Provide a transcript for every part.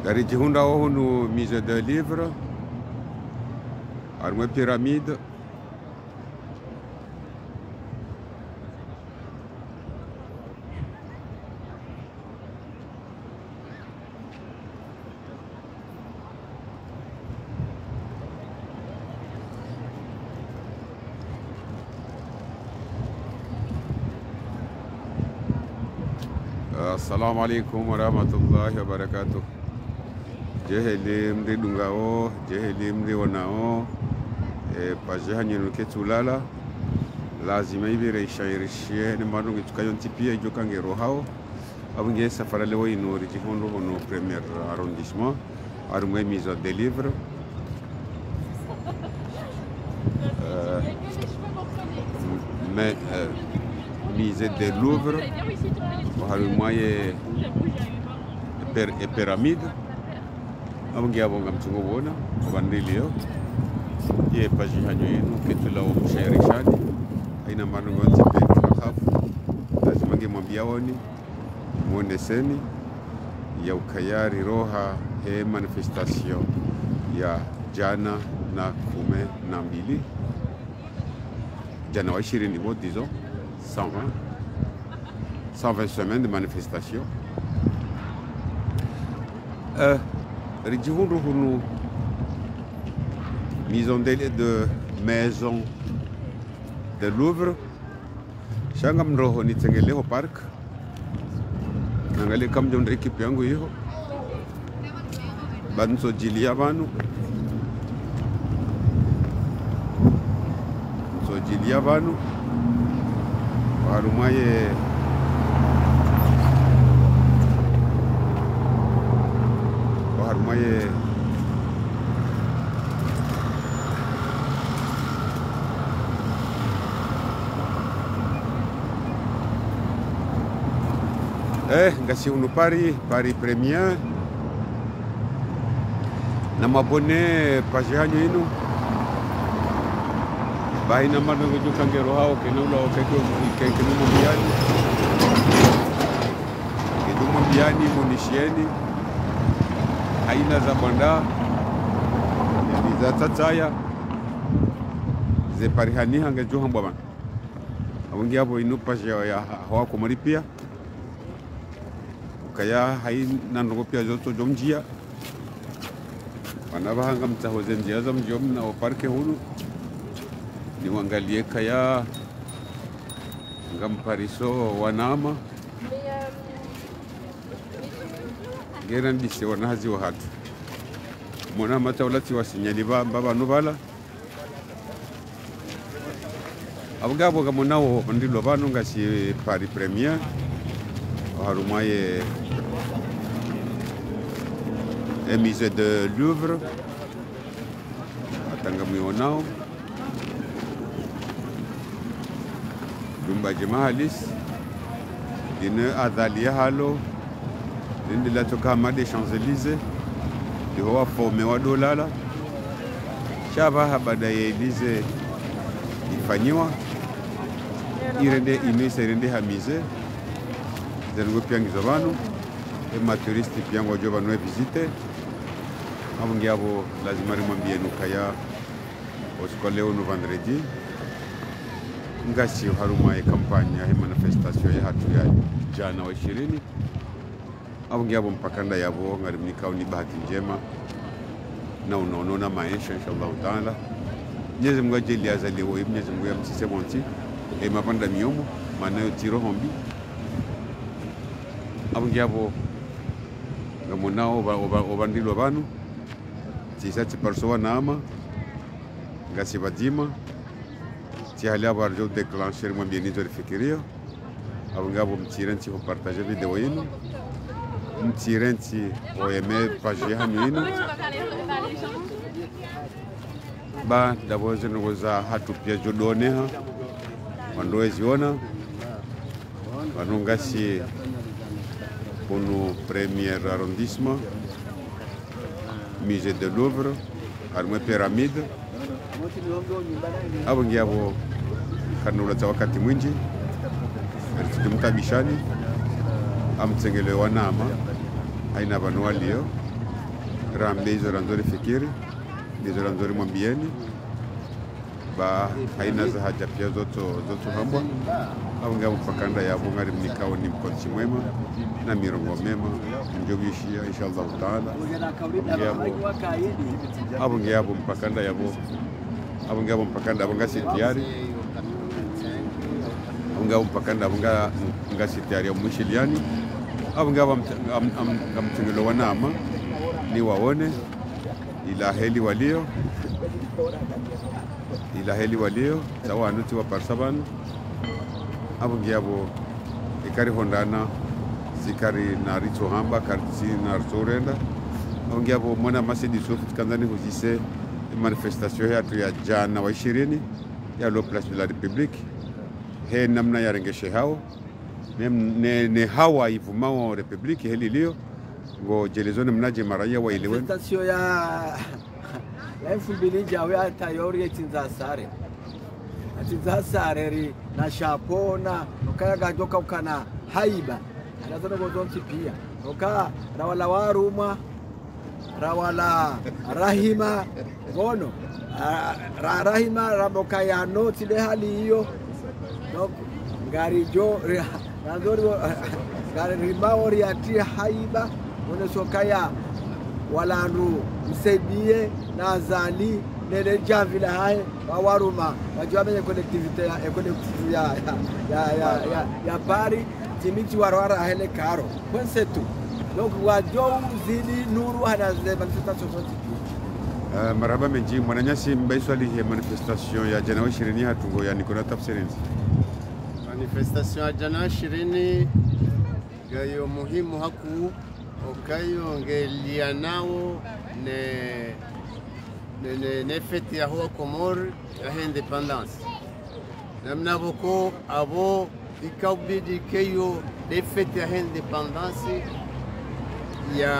Dari jihunda no musée de livre, arma pyramide. Assalamu alaikum wa rahmatullahi wa barakatuh. Jeheli mri dungao, jeheli mri wanao, pajaha nuke tulala. Lazima hivi reishairishie ni manu ngitukayo ntipia ijoka ngero hao. Abunge safara lewo inori jihondo hono premier arrondissement. Arumwe mise de livre. Mais musée de Louvre, harumwaye pyramide. Abunge abonga mtungo wona kubandilio. Ye paji hanyo yenu ketula wa mshairishani. Aina manu ngontipe hafu. Lazima ngemwambia woni muoneseni ya ukayari roha he manifestation ya jana na 12 jana wa 20 disons 120 semaines de manifestation. Rijihundu hunu maison de Louvre. Shanga mroho ni tengeleho park. Nangali kam jon ekipe yangu hiyo. Banso jilia banu. So jilia banu. Warumaye ngasi unu Paris Premier na mabone page hanyu inu baina mano ngejuka ngero hao kenaula okeko kenumo biani kenumo biani munishieni aina za banda za tataya ze parihani hanga jo hambwa bana abungi hapo inu page ya hawa kumaripia kaya haina ndogo pia zoto jomjia wanabahanga mtahoze njia za mjom na oparke hunu ni wangalie kaya ngampariso wanama gera ndise wanahazi wa hatu mwana mata ulati wasinyali baba nubala abugabo gamunao ndilo banu ngasi Paris Premier harumaye musée de Louvre atanga mionao dumba jemahalis dine adhalia halo dinde la toka des Champs-Élysées diwa fome wa dolala shaba baada ya Elysée ifanywa irende imeserende hamize zango piangizo banu maturisti piango jo banu visite abungi abo lazima rimwambie nukaya oskoleo no vendredi ngasi haruma ya kampanya ya manifestation ya hatu ya jana wa 20 abungi abo mpakanda yabo ngarimnika ni bahati njema na unaona maisha inshallah taala Mwenyezi Mungu ajili azaliwe Mwenyezi Mungu yamsise bonti mapanda miomo manayo tiro hombi abungi abo ngamonao obandilo banu tisati parsoa nama ngasi badima ti hali abarjo déclencher mo bienito rifikirio abungi abo mtirenti ho partager video yenu mtirenti o aimer page hanu yenu ba daboze ngoza hatu pia jodone ha wandoeziona wanungasi pour premier arrondissement, musée de Louvre, arme pyramide. Abungi abo kanula za wakati mwingi tukimtabishani amtsengelewa nama aina banu walio rambe hizo ranzori fikiri hizo ranzori mwambieni ba haina za haja pia zoto hambwa au ngabo pakanda yabo ngari mnikao ni mkonchi mwema na mirongo mema njobishia inshallah taala abo ngabo mpakanda yabo abo ngabo mpakanda abo ngasi tayari abo ngabo mpakanda abo ngasi tayari ya mwishiliani abo ngabo amtengelo wanama ni waone ila heli walio sawa anuti wa parsaban abo ngiabo ikari hondana zikari na rito hamba kartisi na rtorenda abo ngiabo mwana masidi sofu kanzani huzise manifestation yetu ya jana wa 20 ya lo place de la République he namna ya rengeshe hao ne hawa ivumao République heli lio ngo jelezone mnaje maraia wa ilewe manifestation ya elfu mbili jawe atayori etinzasare ri na shapona nokaya gajoka ukana haiba anazana godonti pia noka rawala waruma rawala rahima gono rahima ramoka ya noti le hali hiyo ngari jo nazori ngari rimaori ati haiba unesokaya walandu msaidie na azali nele javila hae wawaruma wajua menye kolektivite ya pari timiti warwara hele karo kwense tu donc wajua zili nuru hanaze manifestation zote marhaba menji mwananyasi mbaiswali ya manifestation ya jana 20 hatungo ya Nikona tafsirini manifestation ya jana 20 gayo muhimu haku okayo ngelia nao ne fete ya huwa Komor ya independence namna boko abo ikabidi keyo de fete ya independence ya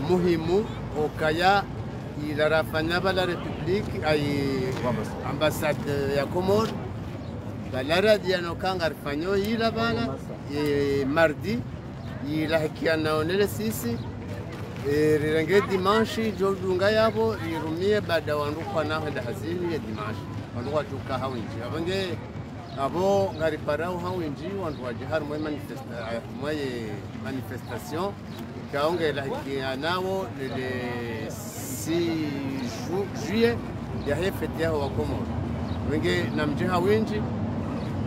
muhimu okaya ilarafanya bala Republique ay ambassade ya Komor balara diano kanga rifanyo ila bala mardi ilahikiana onele sisi rirenge dimanche jodunga yabo rirumie baada wanduka na hada hazini ya dimanche wanduka tuka hawinji abange abo ngari parao hawinji wandu wajihar mwe manifestation kaonge ilahikiana wo le 6 juillet ya hefete ya wa Komor wenge namje hawinji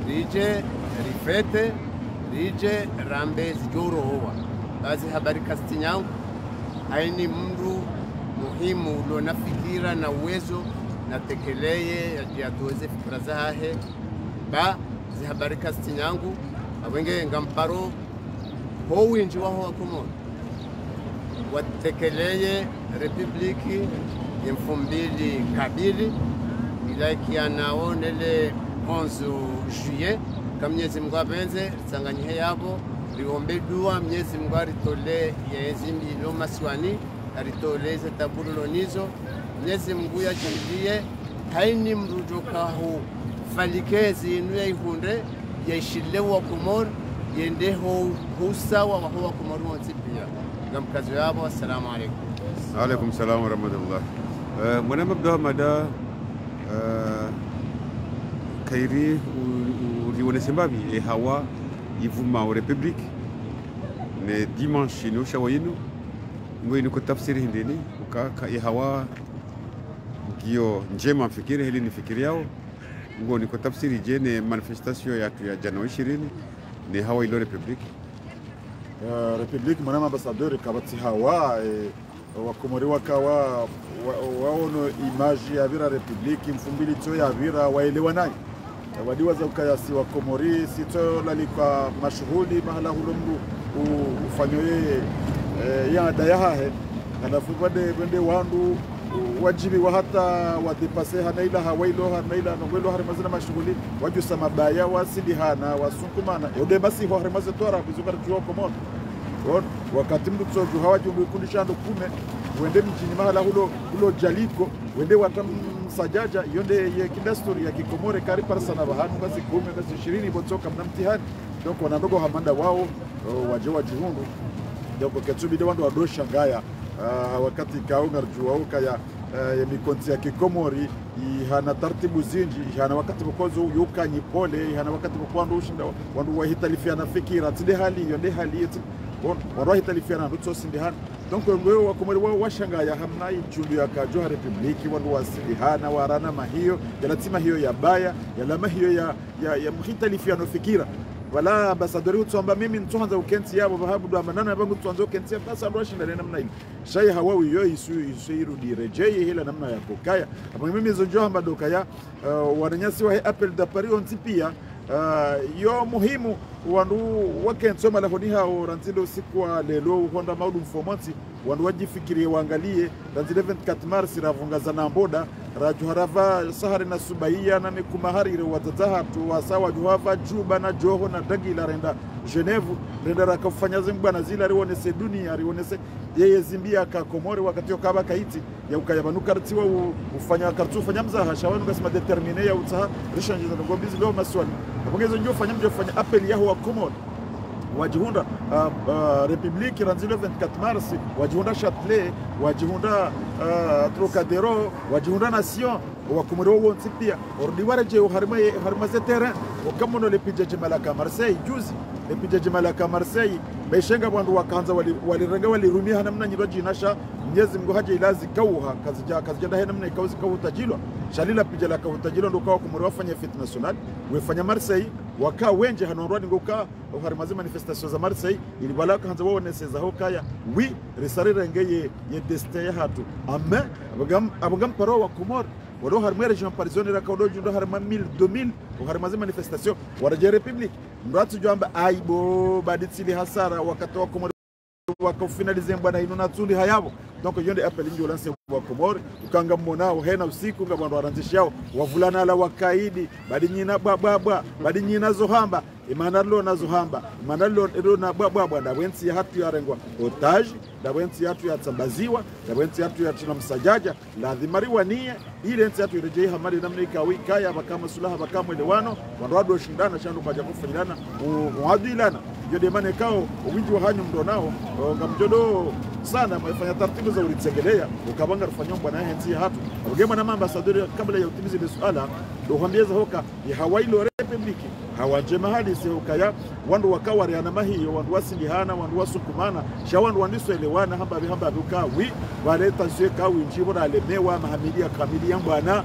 rije rifete rije rambe zijoro huwa bazi habari kastinyangu haini mndu muhimu ulo nafikira na uwezo na tekeleye ya tuweze fikira zahe ba zi habari kastinyangu awenge ngamparo ho winji waho wa Komor watekeleye Republiki yemfumbili kabili ilaiki anao nele 11 juillet Mwenyezi Mungu apenze sanganyihe yabo riombe dua Mwenyezi Mungu aritole yezimbi lo maswani aritoleze tabulo nizo Mwenyezi Mungu yajilie haini mrujoka hu falikezi inu ya ihunde yaishilewa Komor yende ho husawa wa huwa Komor monsipia ngamkazo yabo. Assalamu alaikum. Alaikum salam wa rahmatullah. Mwana mabda mada kairi ulione sembabi hawa ivuma au Republique ne dimanche no shawayinu ngoyi ko tafsiri hindini ukaka hawa ngio njema fikiri hili ni fikiri yao ngoni ko tafsiri jene manifestation ya jana 20 ni hawa ilo Republique mwana ambassadeur kabati hawa wa Komori wakawa waono image ya vira Republique mfumbili to ya vira waelewa nayo wadiwa za ukayasi wa Komori sito lalika mashuhuli mahala hulumbu ufanyoye ya dayahahe alafu bende wandu wajibi wa hata wadipase hanaila hawailo hanaila nongwelo harimazina mashuhuli wajusa mabaya wasidi hana wasunkumana yode basi ho harimaze tora bizukara tuwa Komori wakati mdu tsoju hawajumbu kundishando kume wende mjini mahala hulo jaliko wende watam sajaja yonde ye kindasturi ya Kikomore kari parsana bahanu basi 10 basi 20 botoka mna mtihani donc wanandogo hamanda wao waje wajihundu donc ketubide wandu wadosha ngaya wakati kao ngarjua ukaya ya mikonti ya kikomori ihana taratibu zinji ihana wakati bokozo yuka nyipole ihana wakati bokwandu ushinda wandu wahitalifiana fikira tide hali yo de hali wandu hitalifiana nutso sindihana donc ngwe wakomori washanga ya hamna injundu ya kajo republiki wandu wasindihana warana mahiyo yalatima hiyo ya baya yalama hiyo ya mhitalifiano fikira wala ambasadori utsamba mimi ntuanza ukenti yabo bahabu amanana bangu tuanza ukenti basa rwashinda namna ile shay hawawi yo isu direjeye hila namna ya kokaya hapo mimi zonjo hamba dokaya wananyasi wa apple da Paris on tipia yo muhimu wandu wakenti soma lafoni hao ranzido siku wa lelo honda maudu mfomanti wandu wajifikirie waangalie ranzido 24 Mars ravungaza na mboda raju harava sahari na subaiya na mikumaharire watataha tu wasawa juhava juba na joho na dagila renda Geneve renda rakafanya zimbana zila rionese dunia rionese yeye zimbia ka Komori wakati okaba kaiti ya ukayabanuka rtiwa ufanya kartu fanya mzaha shawanu kasema determine ya utaha rishanji za ngombizi leo maswali apongezo ndio fanya appel ya wa Komori wajihunda Republiki ranzilo 24 Mars wajihunda Châtelet wajihunda Trocadero wajihunda Nation wakomori wonsi pia ordi waraje harmaze terrain wakamono lepijaje malaka Marseille juzi lepijaje malaka Marseille beshenga bandu wakanza walirenga walirumia namna nyiroji nasha Mwenyezi Mungu haje ilazi kauha kazijada hena namna ikauzi kautajilwa shalila pijala kautajilwa ndo kwa komori wafanya fête nationale wefanya Marseille waka wenje hanorwani ngoka harimaze manifestation za Marseille ili balaka hanza wonese ho kaya wi risarira ngeye ye destin ya hatu amma abagam paro wa Komori wado harma region parisone rakaudo jundo harma 1000 2000 harimaze manifestation waraje republique mratu jamba aibo baditsili hasara wakati wa Komori wakafinalize mbana ino natuli hayabo donc yonde appel ndio lance wa Komori ukanga mmonao hena usiku ngabandu waranzishi yao wavulana la wakaidi badi nyina baba badi nyina zohamba imanalo na zohamba imanalo na baba da wensi hatu ya rengwa otage da wensi hatu ya tsambaziwa da wensi hatu ya tuna msajaja lazimariwa nie ile wensi hatu irejei hamari namna ikawika ya bakama sulaha bakama elewano wandu shindana chandu baja kufanyana muadilana yode mane kao winji wa hanyu ndo nao ngamjodo sana mwefanya taratibu za ulitsegelea ukabanga rufanya mbwana hensi hatu ugema na ambassadeur kabla ya utimizi ile swala ndo hambeza hoka ya Hawaii Republiki hawanje mahali si hokaya wandu wakawari ana mahiyo wandu wasindihana wandu wasukumana sha wandu wandiswelewana hamba bukawi waleta zeka winji bora lemewa mahamilia kamili ya mbwana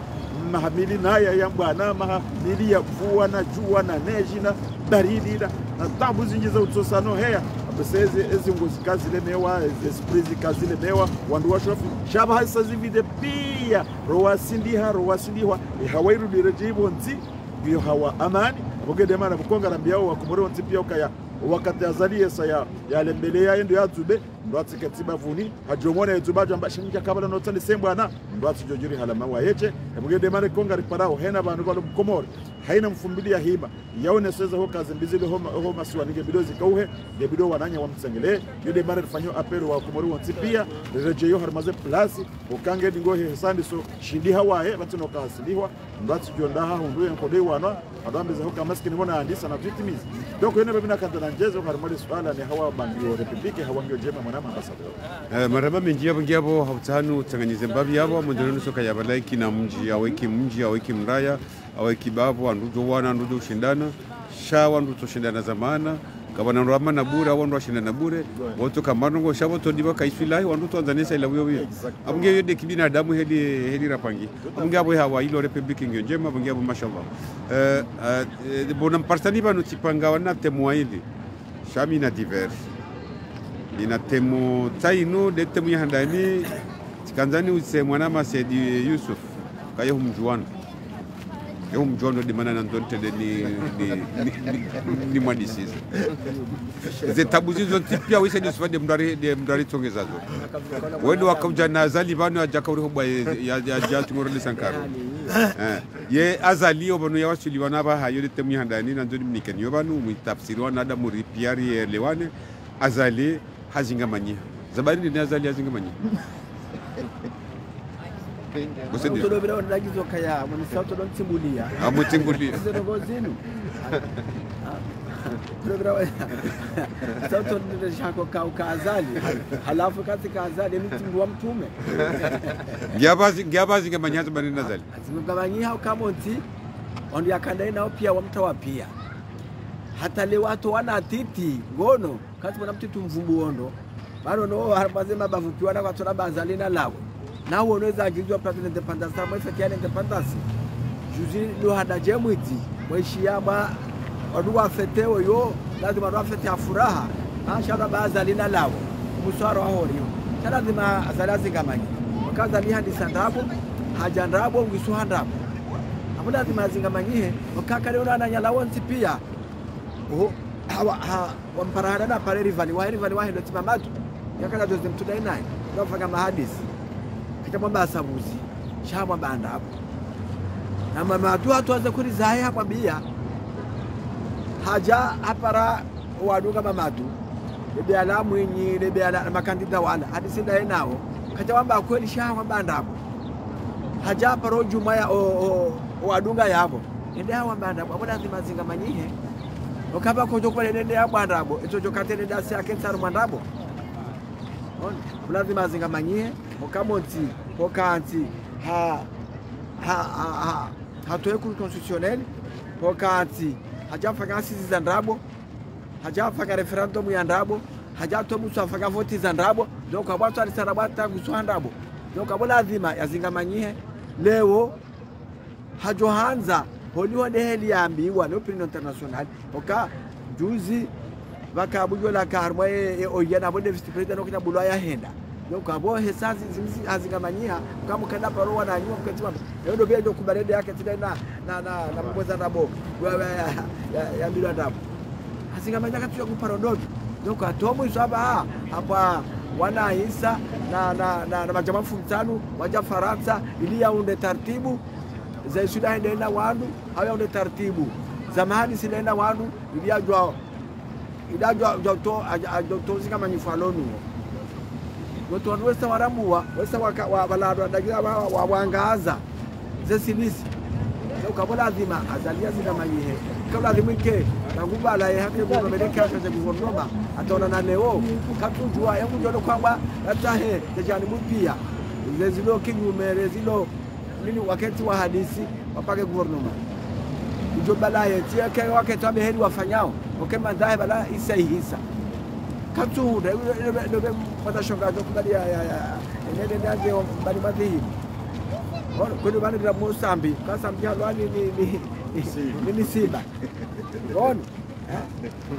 mahamili naya ya mbwana mahamili ya mvua na jua na neji na baridi na tabu zingi za utosano heya abeseze ezi ngozi kazi lemewa esprezi kazi lemewa wandu washofu shaba hasa zivide pia rowasindiwa ihawairu direjibu nzi biyo hawa amani abogede mana bukonga rambiao wakomori nzi pia ukaya wakati azalie saya yalembelea yendo yazube ndo atsikatiba vuni hajomona yetubajo ambashinja kabala no tsani sembwana ndo atsijojuri halama wayeche abogede mana konga riparao hena bantu balo Komori haina mfumbili ya hiba yaone seza ho kazi mbizile ho maswanige bidozi kauhe de bido wananya wamtsengele yode mara rifanyo apero wa Komori wonsi pia rejeyo harmaze place ukange dingohe hesandi so shindi hawaye batino kasindihwa ndati jondaha hunduye nkode wana adambiza ho kamaskini bona andisa na vitimizi donc yone babina kandana njezo harmali swala ni hawa bangio republiki hawangio jema mwanama ambassadeur maraba menjia bangiabo hautanu tsanganyize mbabi yabo mondeno soka yabalaiki na mji aweki mraya aweki babu andujo wana andujo shindana sha wandu toshindana zamana kabana rama na bure wandu washindana bure woto kamango sha woto diba kaisfilahi wandu Tanzania ila wiyo abunge yode kibina damu heli rapangi abunge abo hawa ilo republiki ngio njema abunge abo mashallah bonam parsani banu tipanga wana temo hili shami na divers ina temo taino de temo yahandani tikanzani use mwana Masedi Yusuf kaye humjuana yo mjono de manana ndonte de ni mwadisiza ze tabuzizo tipia wise de sifade mdari tongezazo wedo wakauja na azali bano ajakauri hobwa ya jatu ngorole sankaro ye azali obano ya wasuli bana ba hayo de temu handani na ndoni mnikeni yobanu muitafsiri wana da muri piari lewane azali hazingamanya zabari ni azali hazingamanya Todo bila wanagizo kaya mnisauto don timbulia amutingulia prevra sauto ndio shako kaazali halafu katika azali ni mtu wa mtume Giabazi kama nyazo bani nazali azimugabanyiha kamonti ondi yakandai nao pia wamtawa pia hata le watu wana titi ngono kati mwana mtitu mvumbu ondo bado no harabazema bavukiwa na watu bazali na lawo na unaweza agizwa president independence ama ifikia independence juzi lo hada jemwiti mwishiyama waduwa feteo yo lazima waduwa fete ya furaha shara bazali na lawo muswaro wa horio shara lazima azalazi gamanyi wakaza liha disandabo hajandabo ngisuhandabo abu lazima zingamanyihe wakaka leo na nyalawonzi pia wamparahana na pale rivali wahe ndo timamatu yakala doze mtudai naye nafaka mahadisi kitamwamba asabuzi shamwa banda hapo na mama tu atuanze kurizaye hapa bia haja hapara waduka mamatu bebe ala mwinyi bebe ala makandida wala hadisi ndai nao katamwamba kweli shamwa banda hapo haja hapara juma ya wadunga yabo ende hawa banda hapo abona zimazinga manyihe okaba kojo kwa nende ya bandabo eto katene dasi yake tsaro mandabo lazima zingamanyie okamonti okanti hatoe ku constitutionnel okanti hajafanya sisi za ndabo hajafanya referendum ya ndabo hajato musu afanya voti za ndabo ndio kwa watu alisarabata kuswa ndabo ndio kwa lazima yazingamanyie leo hajohanza holiwa heli ambiwa no opinion international oka juzi bakabujo la karma oyana bonde vice president okina bulwa ya henda donc abo hesazi zimzi azingamanyia kama kanda paroa na nyuma mkatima ndio bia ndio kubarede yake tena na mboza ndabo ya bila ndabo azingamanyia katu ya kuparondoto donc atomo isaba hapa wana Isa na majamaa mtano waja Faransa ili yaunde taratibu za Sudan ndio wandu hawa ndio taratibu zamani sinaenda wandu iliajwa joto kama nyifalonu watu wanaweza warambua wesa wabalado ndagira wawangaza zesilisi ukabola lazima azalia zina mayihe kabla limike ngubala ya hake kwa Amerika kaza guvernoma ataona na leo katujua yangu ndio kwamba atahe tajani mpia zezilo kinyumere zilo nini wakati wa hadisi wapake guvernoma ndio balaye tiake wakati wa heri wafanyao okema ndaye bala isa katu ndio pata shonga ndio kubali ya nene ndio bali madhi kwani bali la Mosambi kasa mjalwani ni Simba ona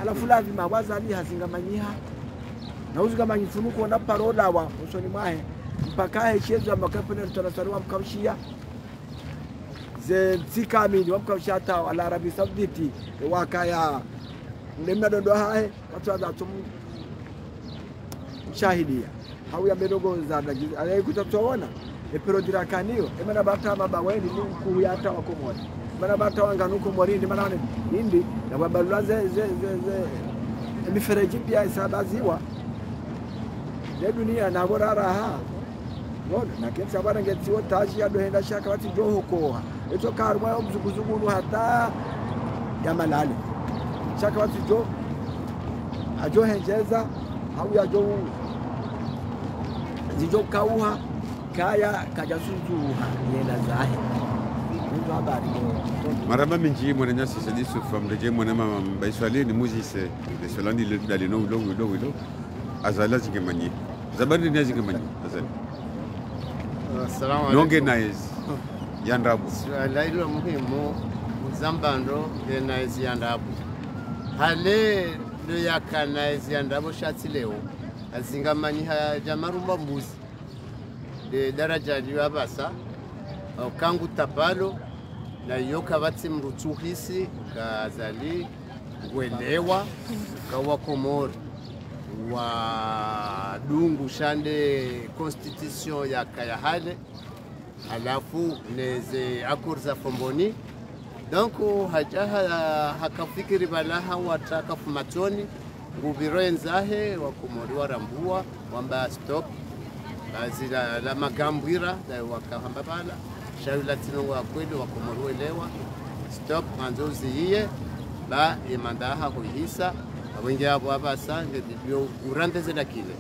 alafu lazima wazali hazingamanyiha na uzigamanyi funuko na parola wa usoni mwahe mpaka hechezo amakapo tunasarwa mkamshia ze tikamini wamkamshia hata wala Arabi Sauditi wakaya nemna dondo hae watu wazatumu shahidia hau ya medogo za dagizi kutatuona pero dirakanio emana bata mabaweni ni kuyata wakomoni mana bata wanganuko morindi mana nindi na babalwa ze mifereji pia isabaziwa ya dunia na borara ha ngona na kenza bana ngetiwo taji ya dohenda shaka wati doho koha eto karwa yo mzuguzugunu hata ya malale shaka wati jo ajo henjeza au ya jo zijo kauha kaya kajasuzuha yena zahe ndio habari maraba minji mwana nyasi sadisu famreje mwana mama baiswali ni muzise de solandi dalino lo azala zingemanyi zabandi ni zingemanyi azali assalamu alaykum nonge naiz yandabu lailo muhimu muzambando naiz yandabu hale lo yakanaiz yandabu shati leo azingamanyi hajamarumba mbuzi de daraja liwa basa kangu tapalo na yoka bati mrutuhisi kazali kuelewa kawa Komori wa dungu shande constitution ya Kayahale alafu neze accords za Fomboni donc hajaha hakafikiri balaha wataka fumatoni ngubiro enzahe wa Komori warambua wamba stop azila la magambwira na wakahamba bala shauri latino wa kweli wa Komori elewa stop manzozi hiye ba emandaha hoihisa wengi abo abasa ndio urandeze dakile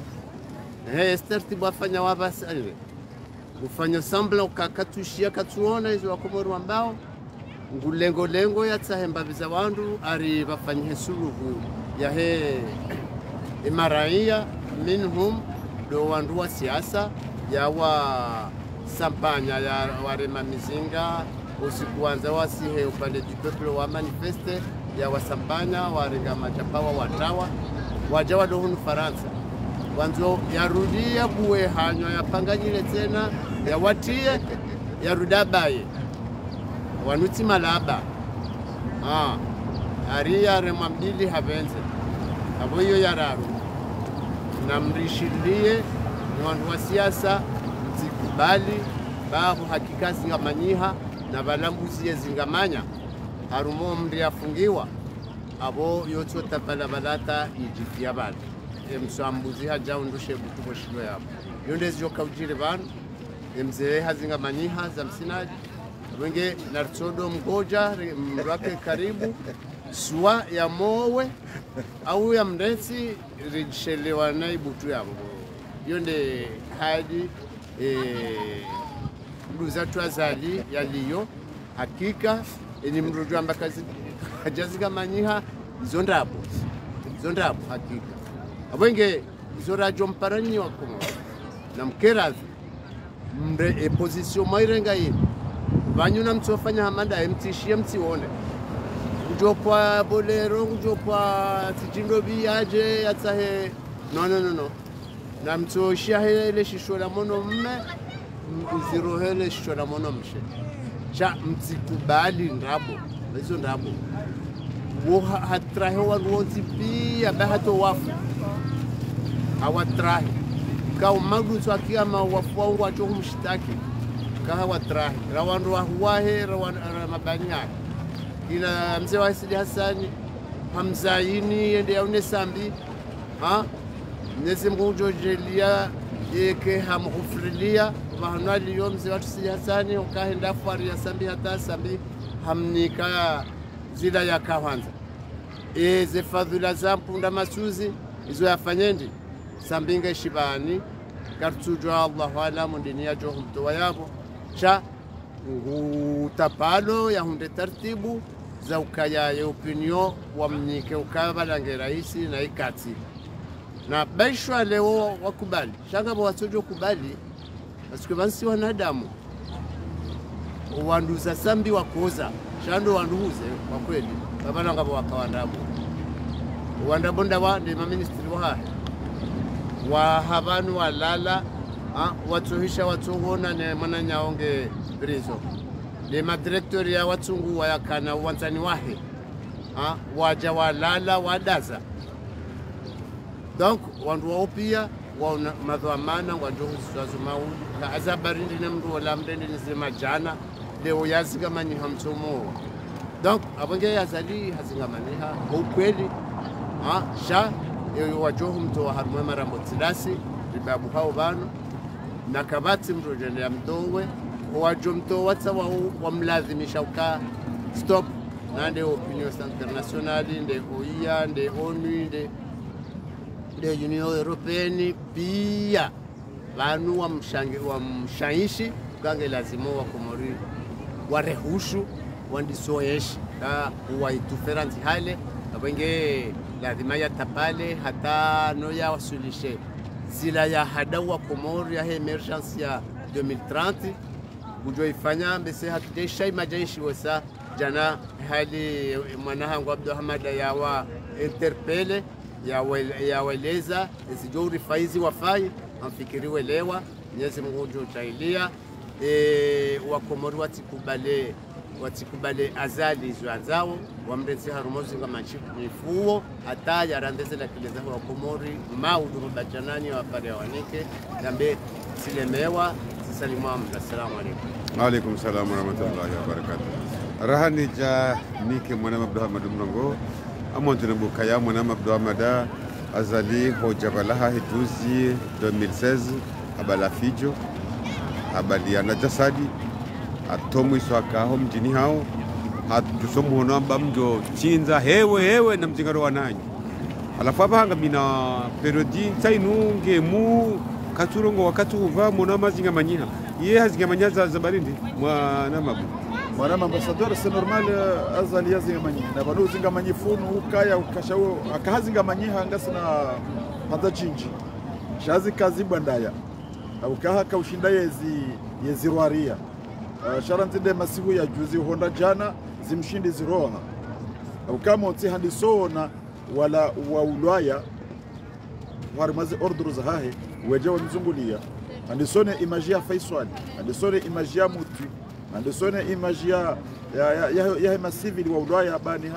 esterti bafanya wabasa ile ufanya sambla ukakatushia katuona hizo wakomori ambao ngulengo ya tsahemba biza wandu ari bafanye suluhu ya he imaraia minhum do wandu wa siasa ya wa sampanya ya warema mizinga usikuanza wasihe upande du peuple wa manifeste ya wasampanya warenga machapawa watawa wajawa dohunu Faransa wanzo yarudia buwe hanywa yapanganyile tena ya watie yarudabaye wanuti malaba aria remambili havenze aboyo yararu namrishilie wandu wa siasa zikubali babu hakika zingamanyiha na balambuzi zingamanya harumo mri afungiwa abo yoto tapala balata ijifia bali emsambuzi haja undushe butubo shilo yabo yonde zijoka ujire banu emzee hazingamanyiha za msinaji wenge nartodo mgoja mrake karibu suwa ya mowe au ya mrensi rijishelewa na ibutu yabo yonde hadi mruzatu azali yaliyo hakika ni mrudu ambakazi hajaziga manyiha zondapo hakika abwenge zorajo mparanyi wakomo na mkerazi mre position mairenga yini banyuna mtofanya hamanda emtishie mtione ujopwa bolero ujopwa tijindo biaje yatahe no na mtoshia hele shishola mono mme zero hele shishola mono mshe cha mtikubali ndabo hizo ndabo wo hatrahe wanzi pia bahato wafu awatrahe ka umagu twakiyama wafu wangu atohumshitaki ka watrahe rawandu wahe ramabani yake ila mzee wa Sidi Hasani Hamzaini yende yaune sambi Mwenyezi Mungu jojelia yeke hamghufrilia mahanali yo mzee wa Sidi Hasani ukahenda fari ya sambi hata sambi hamnika zila ya kawanza ze fadhila za mpunda masuzi izo yafanyendi sambinga shibani kartujo Allahu alamu ndinia jo mtowa yabo cha utapalo ya hunde tartibu za ukaya ya opinion wa mnike ukabalange raisi na ikati na baishwa leo wakubali shanga watojo kubali basi bansi wanadamu wanduza sambi wakoza shando wanduze kwa kweli babana ngabo wakawandabu wandabonda wa ndi ministry wa habanu walala watuhisha watuona ne mana nyaonge brizo le madirektori ya watungu wayakana wanzani wahe waja walala wadaza donc wandu waopia wa madhamana wandu zazumau ka azabarindi na mndu wala mrende nizema jana leo yazigamanyi hamtomo donc abonge yazali hazingamaniha ukweli sha wajohu mtu wa harumwe marambo tsilasi ribabu hao bano na kabati mrojende ya mdongwe wajomto watsa wa mlazimisha uka stop nande opinion internationale nde OIA nde ONU nde Union Européenne pia banu wa mshaishi kange lazima wa Komori warehushu wandisoyeshi ka waituferanti hale abenge lazima yatapale hata no ya wasulishe zila ya hadawa Komori ya emergence ya 2030 kujoifanya mbese hakidesha imajeshi wasa jana hali mwanahangu Abdulhamid yawa interpele ya weleza sijuri faizi wafai amfikiriwe lewa Mwenyezi Mungu jotailia wa Komori watikubale azali zwanzao wamrezi harumozi ngama chifuo hata yarandeze la kileza wa Komori mauduru bajanani wa pale wanike nambe silemewa salimu assalamu alaykum wa alaykum salam wa rahmatullahi wa barakatuh rahani ja nike mwana Abdulhamid Mrongo amontene bukaya mwana Abdulhamid azali hojabalaha hituzi 2016 abala fijo abali ana jasadi atomu iswaka ho mjini hao hatusomuhono amba mjo chinza hewe na mzingaro wananyi alafu abanga mina periodi nsainunge mu katurongo wakati uva mona mazinga manyiha ye hazinga manyaza zabarindi mwana mabu mwana ambassadeur c'est normal azali yazinga manyiha na bano zinga manyifunu ukaya ukashao akahazinga manyiha ngasina hata chinji shazi kazi bandaya ukaha kaushinda yezi rwaria sharantinde masiku ya juzi honda jana zimshindi ziroha ukamotsi handisona wala wa ulaya warimazi ordru za hahe weje wanzungulia andisone image ya Faisal andisone image ya Mutu andisone image ya masivili wa ulaya bani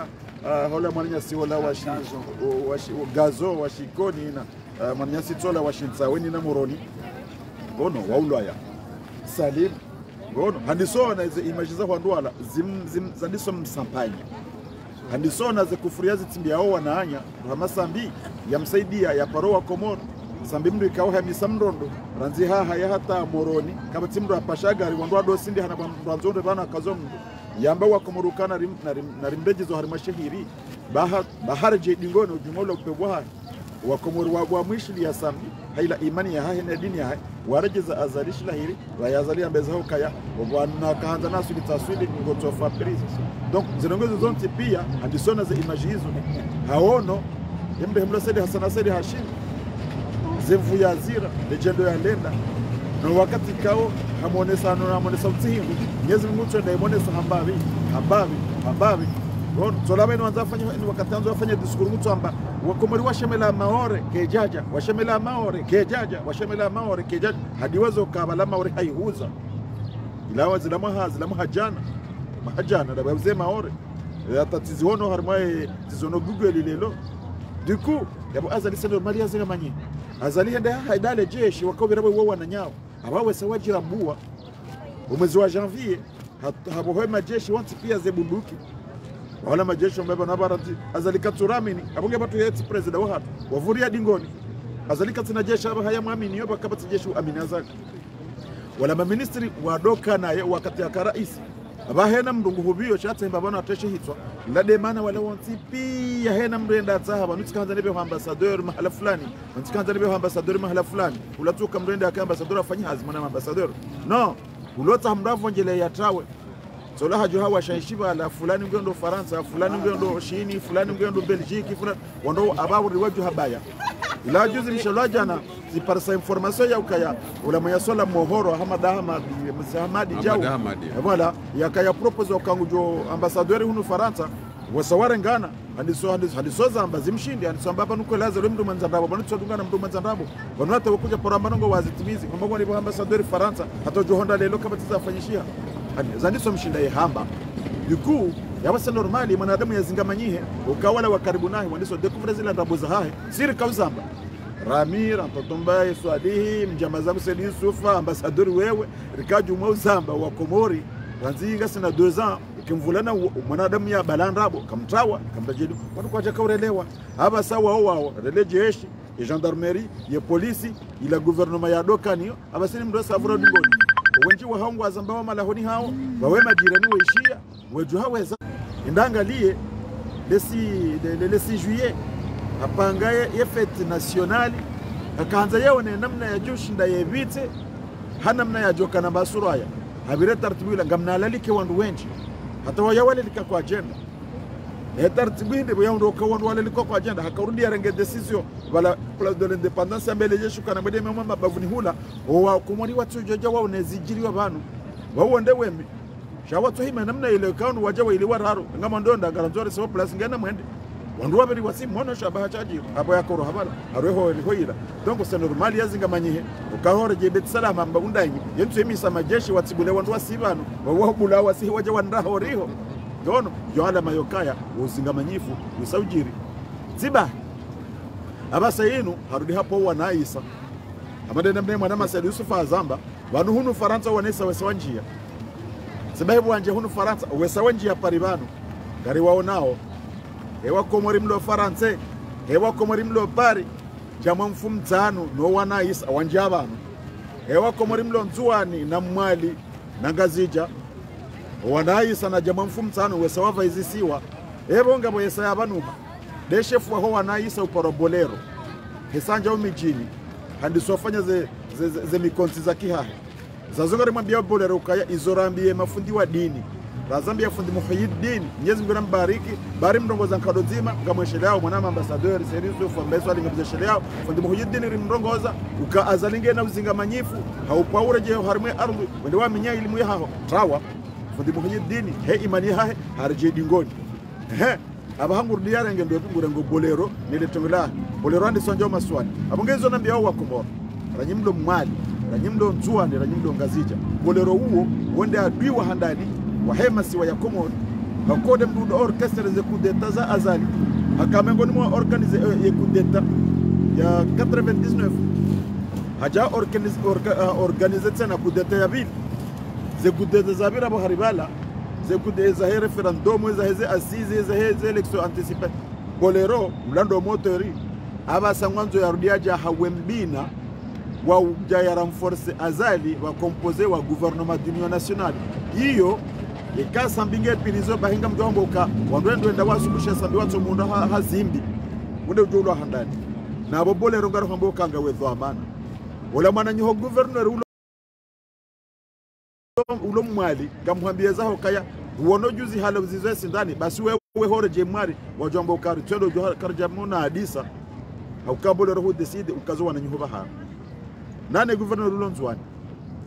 hola mwanya si hola washi gazo washikoni na mwanya si tola washinza weni na moroni gono wa ulaya salim gono handisona ize image za hwandwala zandiso msampanya handisona ze kufuria zitimbia hao wanaanya ramasambi yamsaidia ya paroa Komoro sambi mndu ikawa hamisa mndondo ranzi haha ya hata moroni kama timndo apashagari wandwa dosindi hana mwanzonde bana kazomndo yamba wa Komorukana na rimbejizo harimashahiri bahar je dingone ujumola upebwa wa Komoro wa mwishili ya sambi haila imani ya hahe na dini ya hahe warejeza azalishi lahiri wa yazali ambeza hao kaya wana kaanza nasu litaswili ngotofa prison donc zinongozo zonte pia andisona za image hizo haono hembe hemla sedi Hassan Said Hashim zevu ya zira legendo ya lenda na wakati kao hamonesa no hamonesa utihingu nyezi mungu nda imonesa hambavi gon solama ino anza fanya ni wakati anza fanya diskuru mtu amba wakomori washemela maore kejaja washemela maore kejaja hadiwazo kabala maore haihuza ilawa zilamu hajana da babuze maore hata tizihono harmaye tizono google lilelo du coup yabo azali sendo mali azinga manyi azali henda haidale jeshi wakobera bo wana nyao abawe sawajira bua umwezi wa janvier habo hema jeshi wanti pia zebunduki wala majeshi mbeba na barati azali katsuramini abunge batu yeti president wa hatu wavuria dingoni azali katsina jeshi aba haya muamini yoba kabati jeshi amini azaka wala maministri wadoka naye wakati ya rais abahena mndungu hubio shatse mbabana ateshe hitwa lade mana wala wanti pia hena mrenda tsahaba nutikanza nebe ambassadeur mahala fulani nutikanza nebe ambassadeur mahala fulani ulatuka mrenda aka ambassadeur afanya hazima na ambassadeur no ulota mravo njele ya trawe sola hajo hawa shaishiba la fulani ngendo Faransa fulani ngendo Shini fulani ngendo Belgique fulani wando ababu riwaju habaya ila juzi mshalajana ziparsa information ya ukaya ulama ya sola mohoro Hamadi Jaw voilà yakaya propose ukangujo ambassadeur hunu Faransa wasaware ngana hadiso zamba zimshindi andisamba hapa nuko lazaro mndu manzandabo banutso dungana mndu manzandabo banata wakuja poramba ngo wazitimizi kwamba ni ambassadeur Faransa hata johonda lelo kama tizafanyishia zandiso mshinda yehamba yuku yabasa normali mwanadamu yazingamanyihe ukawala wa karibu naye wandiso découvrir zile ndabo za hahe siri kauzamba Ramir Antotomba Swadihi mjamaza Museni Yusufa ambassadeur wewe rikaju mwauzamba wa Komori ranzinga sina 2 ans ukimvulana mwanadamu ya balandrabo kamtrawa kambajedu watu kwaje kaurelewa aba sawa wao rele jeshi ya gendarmerie ya polisi ila gouvernement ya dokani abasini mdo savura dingoni wenji wa hangu azamba malahoni hao wawe majirani waishia weju haweza indangalie le 6 juillet apangaye ya fete nationale akaanza yone namna ya jushinda yebite hanamna ya joka na basuraya habire tartibula ngamna lalike wandu wenji hata wayawale lika kwa agenda tartibinde boyando ka wandu wale liko kwa agenda hakarundi arenge decision wala place de l'indépendance ambele jeshu kana mwede mama bavuni hula wa kumwani watu joja wao nezijiri wabanu wawonde wembi shawatu hima namna ile kaundu wajawa ile wararo ngama ndonda garanzore so place ngena mwende wandu wabiri wasimu mono shabaha chaji hapo yakoro habala areho lihoira donc c'est normal yazinga manyihe ukahore je bet salama mbundanyi yentu emisa majeshi watibule wandu wasibano wawabula wasihi waje wandaho riho dono yoala mayokaya uzinga manyifu usaujiri ziba abasa yenu harudi hapo wanaisa amadene mne mwana Masadi Yusufa azamba banu hunu Faransa wanesa wesawanjia sababu wanje hunu Faransa wesawanjia paribano gari wao nao ewa Komori mlo Faransa ewa Komori mlo Pari jama mfumtano no wanaisa wanjabano ewa Komori mlo Nzuani na Mwali na Ngazija wanai sana jamaa mfumu sana wesa wava izisiwa ebo ngabo yesa yabanu de chef wa ho wanaisa uporobolero hesanja umijini handi sofanya ze mikonzi za kihahe zazongore mwambia bolero kaya izorambie mafundi wa dini razambia fundi Muhyiddin Mwenyezi Mungu nambariki bari mndongoza nkadozima ngamweshelea mwana ambassadeur serizo fombeso alingabzeshelea fundi Muhyiddin rimndongoza ukaazalinge na uzinga manyifu haupaure je harimwe ardhi wende wa minya elimu yaho trawa fundi Muhyiddin he imani yahe harje dingoni abahangur diyarenge ndo ngurengo bolero nile tongola bolero andi sonjo maswani abongezo nambia wa komoro ranyimdo mwali ranyimdo nzuani ranyimdo ngazija bolero huo wende adui wa handani wahema siwa ya komoro hakode mdudo orchestre ze kudeta za azali hakamengo ni mwa organize ye kudeta ya 99 haja organize tena kudeta ya bili ze kudeta za bira bo haribala ze kudeta za referendum za heze asize za heze election anticipate bolero mlando motori abasa mwanzo ya rudiaja hawembina wa ujaya renforce azali wa composé wa gouvernement d'union nationale hiyo ikasa mbinge pilizo bahinga mjombo ka wandwenda wasubusha sambi watu munda hazimbi munde ujulo handani na abo bolero ngaro hambo kanga wezo amana wala mwana nyo gouverneur ulo mwali kamwambia zaho kaya uono juzi hala uzizwe ndani basi wewe hore jemari wajombo kari twendo jo karjamuna hadisa au kabolero hu decide ukazo wana nyo baha nane gouverneur ulo nzwani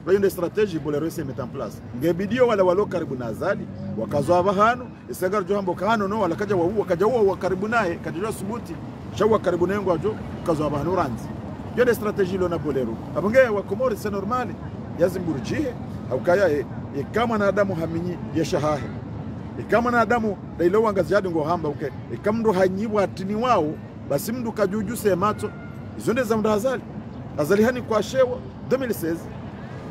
une stratégie bolero se met en place ngebidio wala walo karibu na azali wakazoa bahano isengar jo hambo kahano no wala kaja wa karibu naye kadiro subuti shawa karibu nengo ajo kazoa bahano ranzi yo de stratégie lo na bolero abonge wa komori c'est normal yazimburjie au kaya kama na adamu haminyi ya shahahe kama na adamu dailo wangazadi ngo hamba uke kamndo hanyibu atini wao basi mdu kajuju semato izonde za mdu azali hani kwa shewa 2016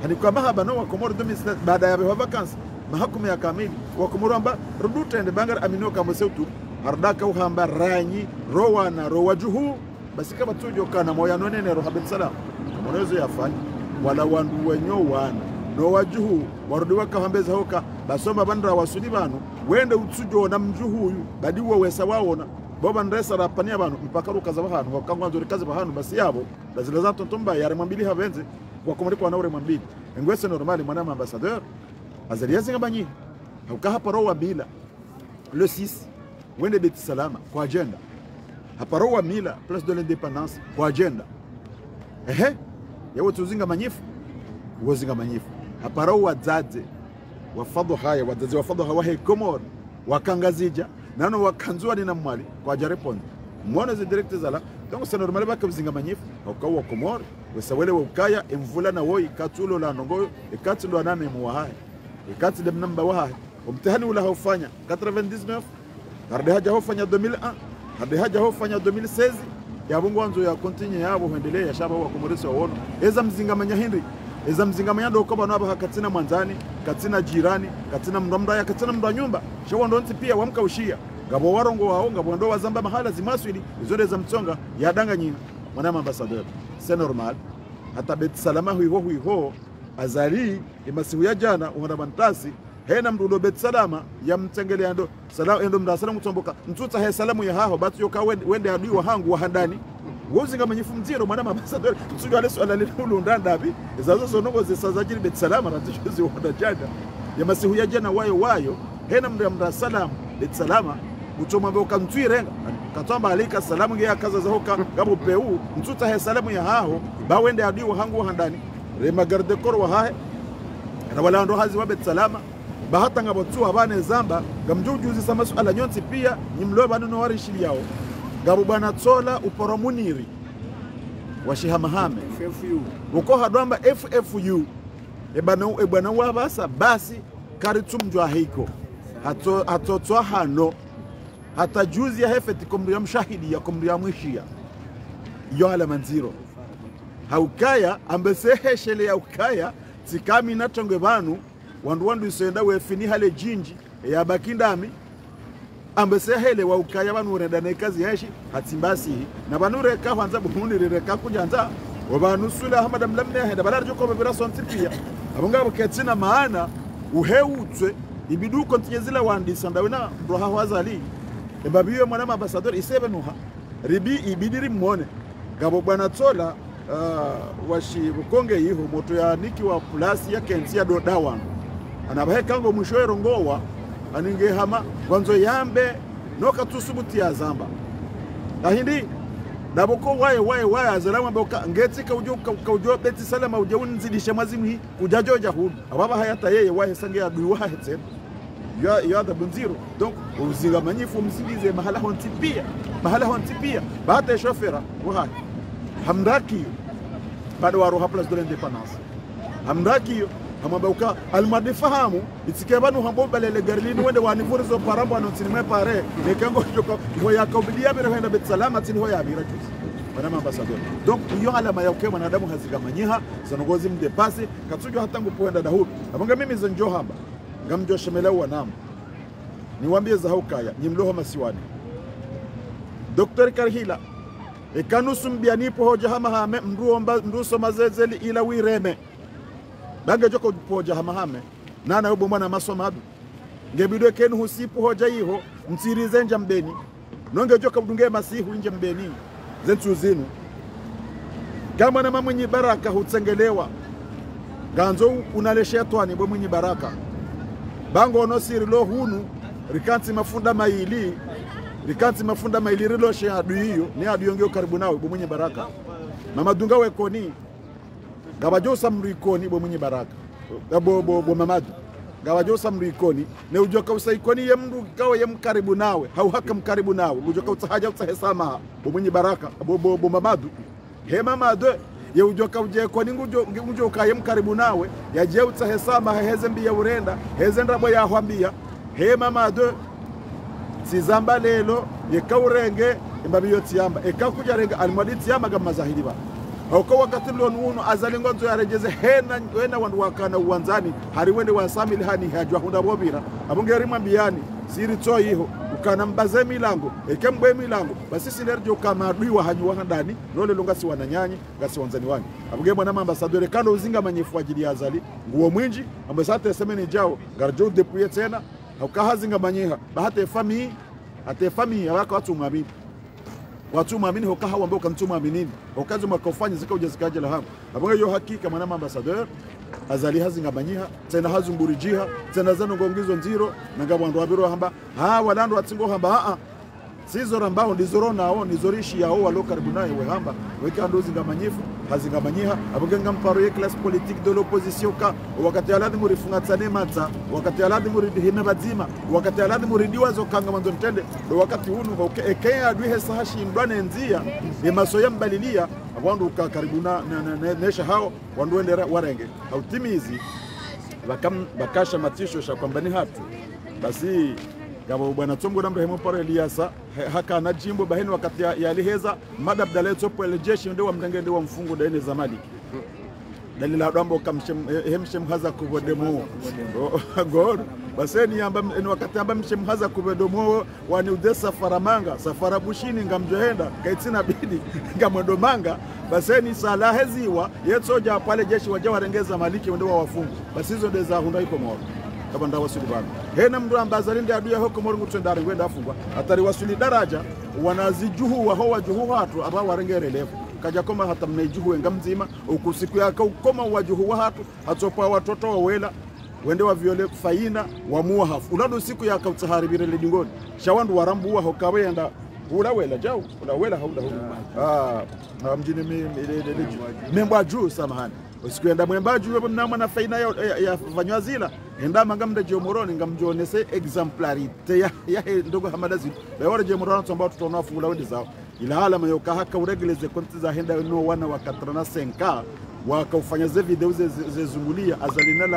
hani kwa mahaba no wa komoro 2016 baada ya vacances mahakumu ya kamili wa komoro amba ruduta ende bangar amino kama seutu hardaka uhamba ranyi rowa na rowa juhu basi kama tujo kana moya nonene roha bin salam mwezo yafanya wala wandu wenyo wana no wajuhu warudi wakahambeza hoka basoma bandra wasudi banu wende utsujo na mjuhu uyu badiwo wesa waona boba ndresa rapania banu mpaka rukaza bahanu wakangwa nzuri kazi bahanu basi yabo lazila za tontomba yare mambili havenze kwa komori kwa naure mambili ngwese normali mwana ambassadeur azalia zinga banyi hauka hapa rowa bila le 6 wende beti salama kwa agenda hapa rowa mila place de l'indépendance kwa agenda yawo tuzinga manyifu wozinga manyifu hapa rowa zadze wafadhu haya wadze wafadhu hawa he komor wakangazija nano wakanzua ni na mwali kwa jarepon mwana ze directeur zala donc c'est normal ba kabizinga manyifu hauka wa komor wesawele ukaya imvula na woi katulo la nongoyo ikatulo aname muwahaye ikati dem namba wahaye umtihani ula haufanya 99 harde haja haufanya 2001 harde haja haufanya 2016 ya bungu wanzo ya continue yabo huendelea ya shaba wa komoresi wa wono eza mzinga manya hindi eza mzinga manya ndo koba naba katina mwanzani katina jirani katina mndomda ya katina mndomda nyumba shawa ndonti pia wamka ushia gabo warongo wao gabo ndo wazamba mahala zimaswili izode za mtsonga ya danga nyingi mwana ambassadeur c'est normal hata beti salama huiho azali imasihu ya jana uona bantasi hena mdudo beti salama ya mtengele ando salamu endo mdasalamu kutomboka mtuta he salamu ya haho batu yoka wende adui wa hangu wa handani wozinga manyifu mziro mwana ambassadeur msujo ale swala lulu ndandabi izazo sonongo zisazajiri beti salama ratishozi uona jana ya masihu ya jana wayo hena mdasalamu beti salama utomwambe ukamtwirenga katamba alika salamu ngeya kaza za hoka gabo peu mtuta he salamu ya haho ba wende adui wa hangu wa handani rema garde kor wa hahe na wala ndo hazi wabet salama bahata ngabotu abane zamba gamjujuzi sama suala nyonsi pia nyimlo banu no warishili yao gabu bana tsola uporomuniri washihamahame FFU uko hadwamba FFU ebana wabasa basi karitumjwa hiko hatotwa hano hata juzi ya hefeti kumri ya mshahidi ya kumri ya mwishia yo ala manziro haukaya ambesehe shele ya ukaya tikami natongwe banu wandu isenda wefini hale jinji ya bakindami ambesehele wa ukaya banu redane kazi heshi hatimbasi na banu reka kwanza buhuni reka kujanza wabanu sula hamada mlamne henda balarjo ko bebira sonti pia abonga buketina maana uheutswe ibidu kontinye zile wandisa ndawina roha wazali ebabiwe mwana ambassadeur isebe nuha ribi ibidiri mwone gabo bwana Tsola washi bukonge yiho moto ya niki wa plasi ya kensi ya dodawa anabahe kango mwishoero ngowa aninge hama kwanzo yambe noka tusubuti ya zamba ahindi naboko wae azalama boka ngeti kaujo beti salama ujauni nzidishe mazimu hii kujajoja hudu ababa hayata yeye wae sange ya duwa hetse ya da bunziro donc uzinga manyifu msibize mahala hontipia bahata shofera waha hamdaki bado waro haplas de l'indépendance hamdaki hamabauka almadifahamu itikebanu hambo balele garlini wende wanivurizo parambo anonsinime pare nekango joko hoya kaubidia bere henda bet salama tini hoya bira tu bana ambassadeur donc iyo alama ya ukema na damu hazigamanyiha sanogozi mdepase katsujo hata ngupoenda dahudu abanga mimi zonjo hamba ngamjo shemelewa namu niwaambie za haukaya nyimloho masiwani Dr. Karhila ekanusu mbianipo hoja hama hame mruso mazezeli ila wireme bange joko poja hama hame nana yobo mwana masomadu ngebidwe kenu husipo hoja iho mtirize nja mbeni nonge joka budunge masihu nje mbeni zentu zinu kama na mwenye baraka hutsengelewa ganzo unaleshe twani bwe mwenye baraka bango onosiri lo hunu rikanti mafunda maili rilo she adu hiyo ni adu yongeo karibu nawe bwe mwenye baraka mama dunga wekoni gabajosa mrikoni bwe mwenye baraka bo mamadu gabajosa mrikoni ne ujoka usaikoni ye mndu kawa ye mkaribu nawe hauhaka mkaribu nawe ujoka utahaja utahesama bwe mwenye baraka bo mamadu he mamadu ye ujoka ujeko ningujo kaye mkaribu nawe ya je utahesama heze mbia urenda heze ndabo ya hwambia he mamadu sizamba lelo ye kaurenge imbabiyo tiyamba ekakuja renga almadi tiyamba kama zahidi ba hoko wakati lonu azali ngonzo yarejeze hena wandu wakana uwanzani hari wende wasamili hani hajwa hunda bobira abungeri mwambiani siri to yiho ukana mbaze milango ekembwe milango basi sinerjo kama adui wa hanywa ndani nole longasi wananyanyi gasi wanzani wani abunge mwana ambassadeur kando uzinga manyifu ajili ya azali nguo mwinji ambasate semeni jao garjo depuye tena haukahazinga manyeha bahate famii yawaka watu mwamini hokaha wambao kantuma aminini hokazo makofanya zika ujazikaje la hamu abanga yo hakika mwana ambassadeur azali hazinga manyiha tena hazungurijiha tena zano ngongizo nziro nangabwandu wabiro hamba walando watsingo hamba sizo rambao ndizoro nao nizorishi yao walo karibu naye we hamba weka ndozi ngamanyifu hazinga manyiha abugenga mparo ye classe politique de l'opposition ka wakati aladi murifunga tsane matsa wakati aladi muridi hime bazima wakati aladi muridi wazo kanga manzo ntende do wakati hunu ekenya adwi hesa hashi ndwane nzia ye masoya mbalilia abandu ka karibu na nesha hao wandu ende warenge hautimizi bakasha matisho sha kwamba ni hatu basi gabo bwana Tsongo na Ibrahim Paro Eliasa haka na jimbo bahini wakati ya liheza madab dale topo elejeshi ndio wa mdenge ndio wa mfungo daene za Mali dalila dambo hemshem haza kubodemo gor baseni amba wakati amba mshem haza kubodemo wani udesa faramanga safara bushini ngamjohenda kaitina bidi ngamwendomanga baseni sala heziwa yetsoja pale jeshi waje warengeza Maliki ndio wa wafungo basi hizo ndeza hunda iko mwa kabanda wasuli bana hena mndu ambazali ndi aduya hoko moringu twendare ngwenda afungwa atari wasuli daraja wanazijuhu wa hoa juhu hatu aba warengere levo kaja koma hata mnejuhu ngamzima ukusiku yaka ukoma wajuhu wa hatu hatopa watoto wawela wende wa viole faina wa muhafu unado siku yaka utaharibire ledingoni shawandu warambu wa hokawe enda ulawela jau ulawela hauda mjini memba juu samahani usikuenda mwembaju wewe mnamo na faina ya vanywa zila enda mangamda jomoroni ngamjonese exemplarite ya ndogo hamadazi bawara jomoroni tsamba tutona fungula wende zao ila hala mayoka haka uregeleze konti za henda no wana wakatrana senka wakaufanya ze video zezungulia azalina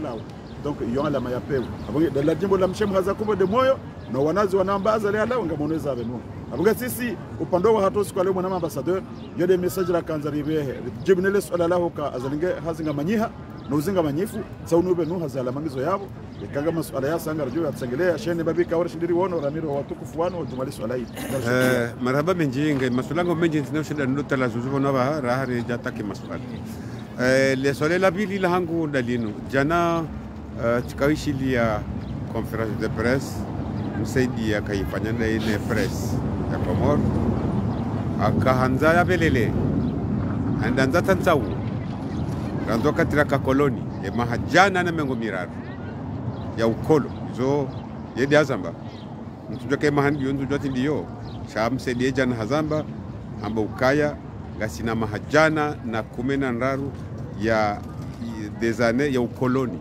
lawe donc iyo ala mayapewa abonge dala jimbo la mshemu haza kubo de moyo na wanazi wanamba azali ala ngamoneza beno abonge sisi upando wa hatosi kwa leo mwana ambassadeur yode message la kanzaribehe jibnele swala lahu ka azalinge hazinga manyiha no uzinga manyifu saunube no hazala mangizo yabo ikanga masuala ya sanga rjo yatsengelea shene babika warishindiri wono ramiro watukufu wano jumali swala hii marhaba menjinge masulango menjinge tinashida ndota la zuzuko na rahari jataki masuala le swala la bili la hangu dalino jana tikaishilia conference de presse msaidi akaifanya na ile press ya Komoro akaanza ya belele andanza tanzau ranzo katira ka koloni ya mahajana na mengo miraru ya ukolo zo yedi azamba mtujwa ke mahandi yonzo joti ndiyo shamsaidi jana hazamba amba ukaya gasina mahajana na kumena ndaru ya des années ya ukoloni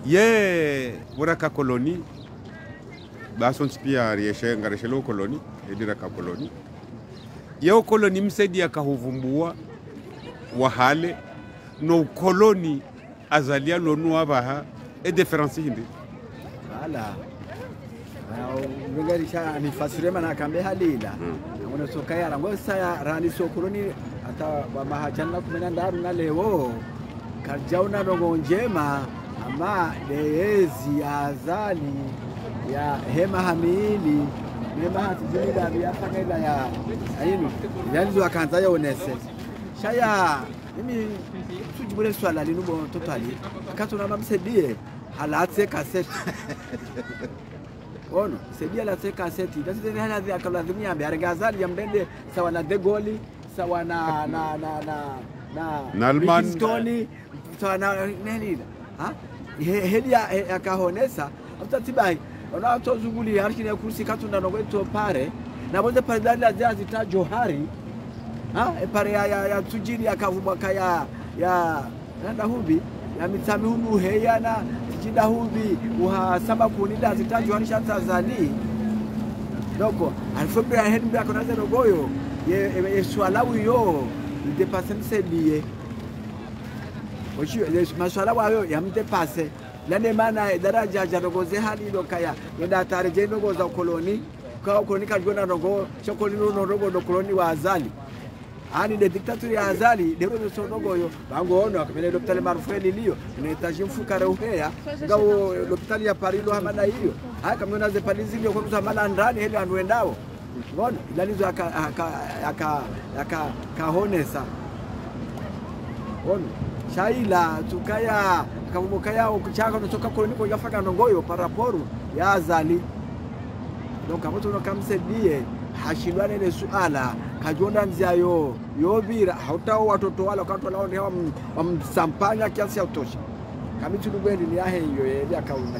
ye buraka koloni bason spia rieshe ngareshelo koloni edira ka koloni ye ukoloni msaidi akahuvumbua wahale no koloni azalia lonu abaha e difference hindi ala wengerisha ni fasirema na kambe halila ngone sokaya rango saya rani sokoloni ata wa mahajana kumena ndaru na lewo karjauna rogo njema ama deezi azali ya hema hamili nema hatijida ya pakela ya ayinu yanzo akanza ya onese shaya mimi tujibule swala linubo totali akatuna mamsedie halatse cassette ono sedia la cassette ndasite halazi akalazimia biargazali ya mbende sawa na De Gaulle sawa na Alman Stoni sawa na nini ha heli akahonesa utatibai ona tozunguli harishine kursi katunda no gweto pare na bonde pare dali azita Johari ha pare ya tujiri akavumwa kaya ya nanda hubi ya mitami hunu heyana tijida hubi uhasama kunida azita Johari shanta zani doko alfobia hedi mbako naze nogoyo ye swalawu yo depasser lié oshi maswala wayo yamdepase lane mana daraja jarogoze hali lokaya nda tareje nogo za koloni kwa koloni kajona nogo shokoli no rogo do koloni wa azali ani de dictature ya azali de rogo so nogo yo bango ono akapele hospitali marufeli liyo inahitaji mfukara uhea ngao hospitali ya Paris lo hamana hiyo haka mwana ze Paris ndio kwa mzamala ndani hele anwendao ngono ilalizo kahonesa ono shaila tukaya kamukaya ukuchaka kutoka koloni kwa yafaka nongoyo paraporu ya azali donc amoto no kamsedie hashindwane ile suala kajonda nziayo yobira hautao watoto wala wakati lao ni wamsampanya kiasi ya utosha kamitu lugwendi ni yahe hiyo ya kaunda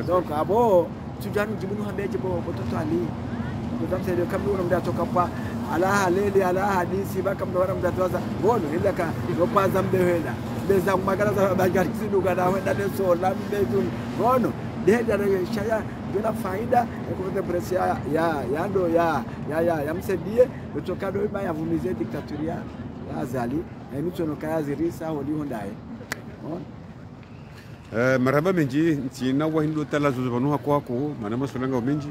donc abo tujani jibunu hambeje bo watoto ali tutamsaidia kama yule mda toka kwa ala halele ala hadisi baka mdawara mdatoza ngono ile ka yopaza mbehela beza magala za bagari siduka na wenda neso la mbezu ngono deda shaya bila faida kwa presi ya ndo ya msedie utokado ima ya vumize diktaturia ya azali na mitono kaya zirisa holi hondaye marhaba menji ntina wa hindu talazo banu kwako mana masulanga menji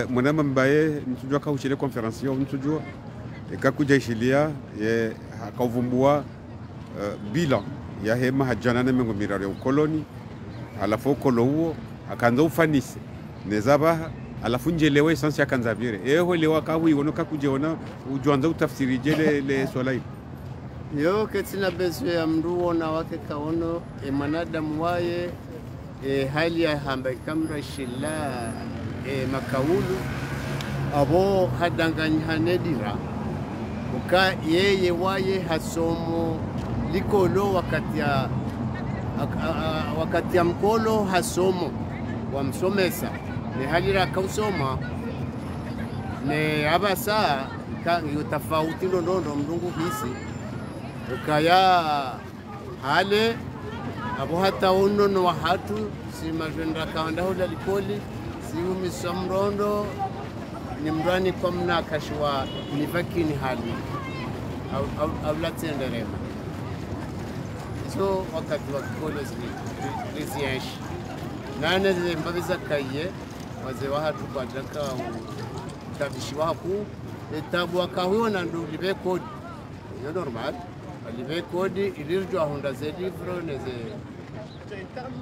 mwanama mbaye mtujua kauchile conference yo mtujua ikakuja ishilia ye akavumbua bilan ya hema hajana na mengo miraro ya ukoloni alafu kolo huo akaanza ufanisi nezaba alafu njelewe essence akanza bire eho lewa kawi wono kakujeona ujuanza utafsiri jele le swala hili yo ketina bezo ya mruo na wake kaono manadamu waye hali ya hamba kamra shilla makaulu abo hadanganyhanedira uka yeye waye hasomo likolo wakati ya mkolo hasomo wamsomesa ni halira kausoma ne abasa ka yotafauti ndondo mdungu hisi ukaya hale abo hata unono wa hatu si majenda kaanda hola likoli si umisamrondo ni mrani kwa mnakashwa ni vakini hali au latsenderema so wakati wa kolo ziziashi nane mbabiza kaye wazee wa hatu kwa jaka utabishi waku etabu wakahuona ndo libe kodi yo normal libe kodi ilirjwa honda ze livre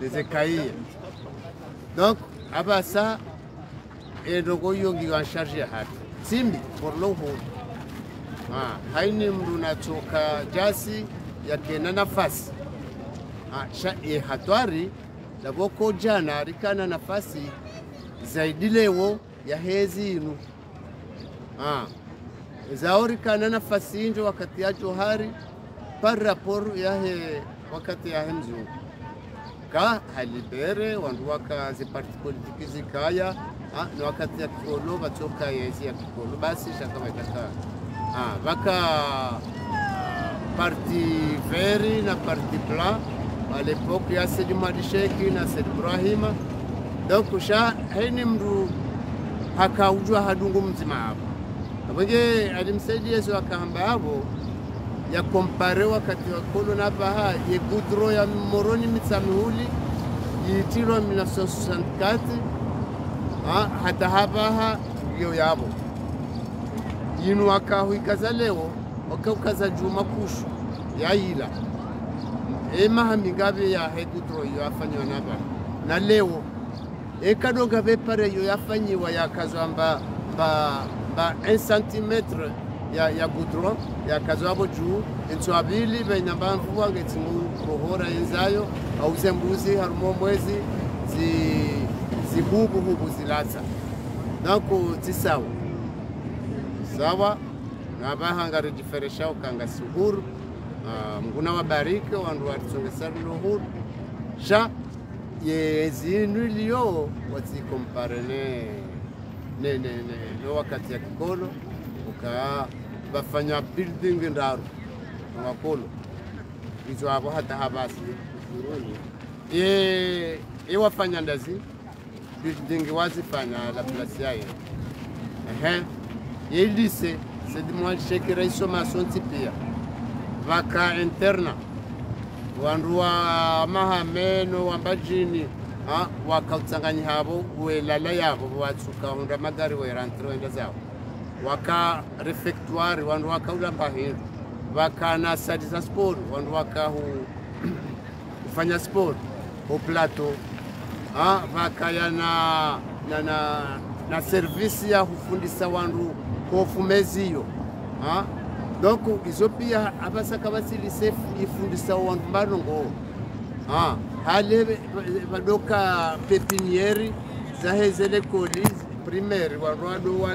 neze kaye donc abasa edogo yongi wa charge hatu simbi porloho haini mdu natoka jasi yake na nafasi hatwari laboko jana rikana nafasi zaidi leo ya hezi inu zaorikana nafasi injo wakati ya Johari par rapport ya he wakati ya mzungu ka halibere wandu waka zi parti politiki zikaya na wakati ya Kikolo batoka yezi ya Kikolo basi shaka wataka waka parti veri na parti blanc à l'époque ya Sedi Madisheki na Sedi Ibrahima donc sha haini mru hakaujua hadungu mzima hapo abonge alimsaidia Yesu akahamba hapo ya kompare wakati wa Kolo na baha ye gudro ya moroni mitsamihuli yitiro 1964 hata habaha yo yabo yinu wakahuikaza leo wakaukaza juma kushu ya ila mahamingabe ya hegudro yo afanywa naba na leo kadoga bepare yo yafanyiwa yakazwa ba 1 cm ya gudro yakazwa abo juu ntwabili bainamba mvuwa ngetimu rohora enzayo au zembuzi harumo mwezi zibubu hubu zilatsa nako tisawa sawa na bahanga rejiferesha ukanga suhuru mguna wabarike wandu watusongesari luhuru sha yezinu iliyo watikompare ne wakati ya Kikolo uka bafanya building ndaru wa Kolo hizo hapo hata habasi wafanya ndazi building wazifanya la place yae lycée c'est de moi cheki raisomation tipia vaka interna wandu wa mahameno wambajini wakautanganya habo welala yabo watsuka honda magari we rentre wenda zao waka refectoire wandu wakaula mbahindu waka na sadisa sport wandu waka kufanya sport au plateau waka yana na service ya kufundisa wandu kofumeziyo donc izo pia abasaka basilise ifundisa wandu mbanongo hale badoka pepinieri za hezele college primaire wandu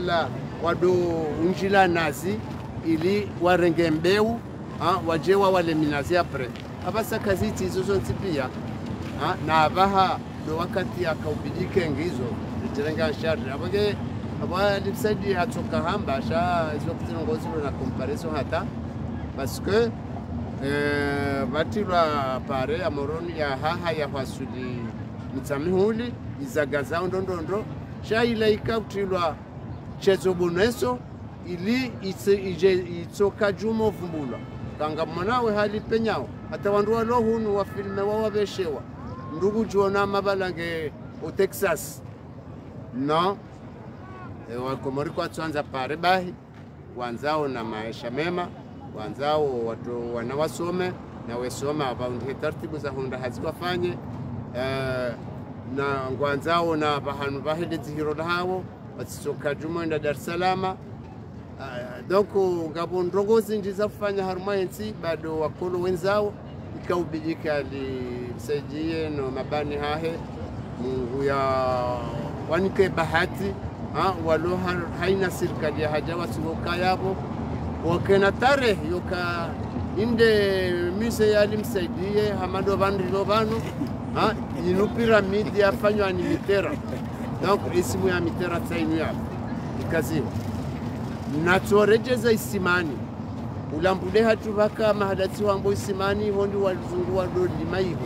wado unjila nazi ili warenge mbeu wajewa wale minazi apre abasaka ziti izo zonti pia na abaha do wakati akaubidike ngizo jirenga shari abage abalipsadi atoka hamba sha izo kutinongozi na comparison hata parce que batirwa pare amoroni ya haha ya wasuli mitsamihuli izagaza ndondondo sha ila ikabutilwa chezo boneso ili itsoka jumo vumbula kanga mwanawe hali penyao hata wandu walohunu wa filme wawabeshewa ndugu jona mabalange o Texas no wakomori kwa tuanza pare bahi wanzao na maisha mema wanzao watu wanawasome na wesoma abaundi taratibu za honda hazikafanye na ngwanzao na bahanu bahide zihiro hawo watsoka jumo nda Dar es Salaam donc ngabo ndongozi ndiza kufanya harumayensi bado wakolo wenzao ikaubijika lisaidie no mabani hahe Mungu ya wanike bahati walo haina serikali ya haja wasuka yabo wakena tarehe yoka inde mise yalimsaidie hamado bandilo bano inu piramidi yafanywa ni Mitera donc isimu ya Mitera tsainu ya ikaziwa natorejeza isimani ulambude hatu baka mahadati wangu isimani hondi wazungu wadoli maiho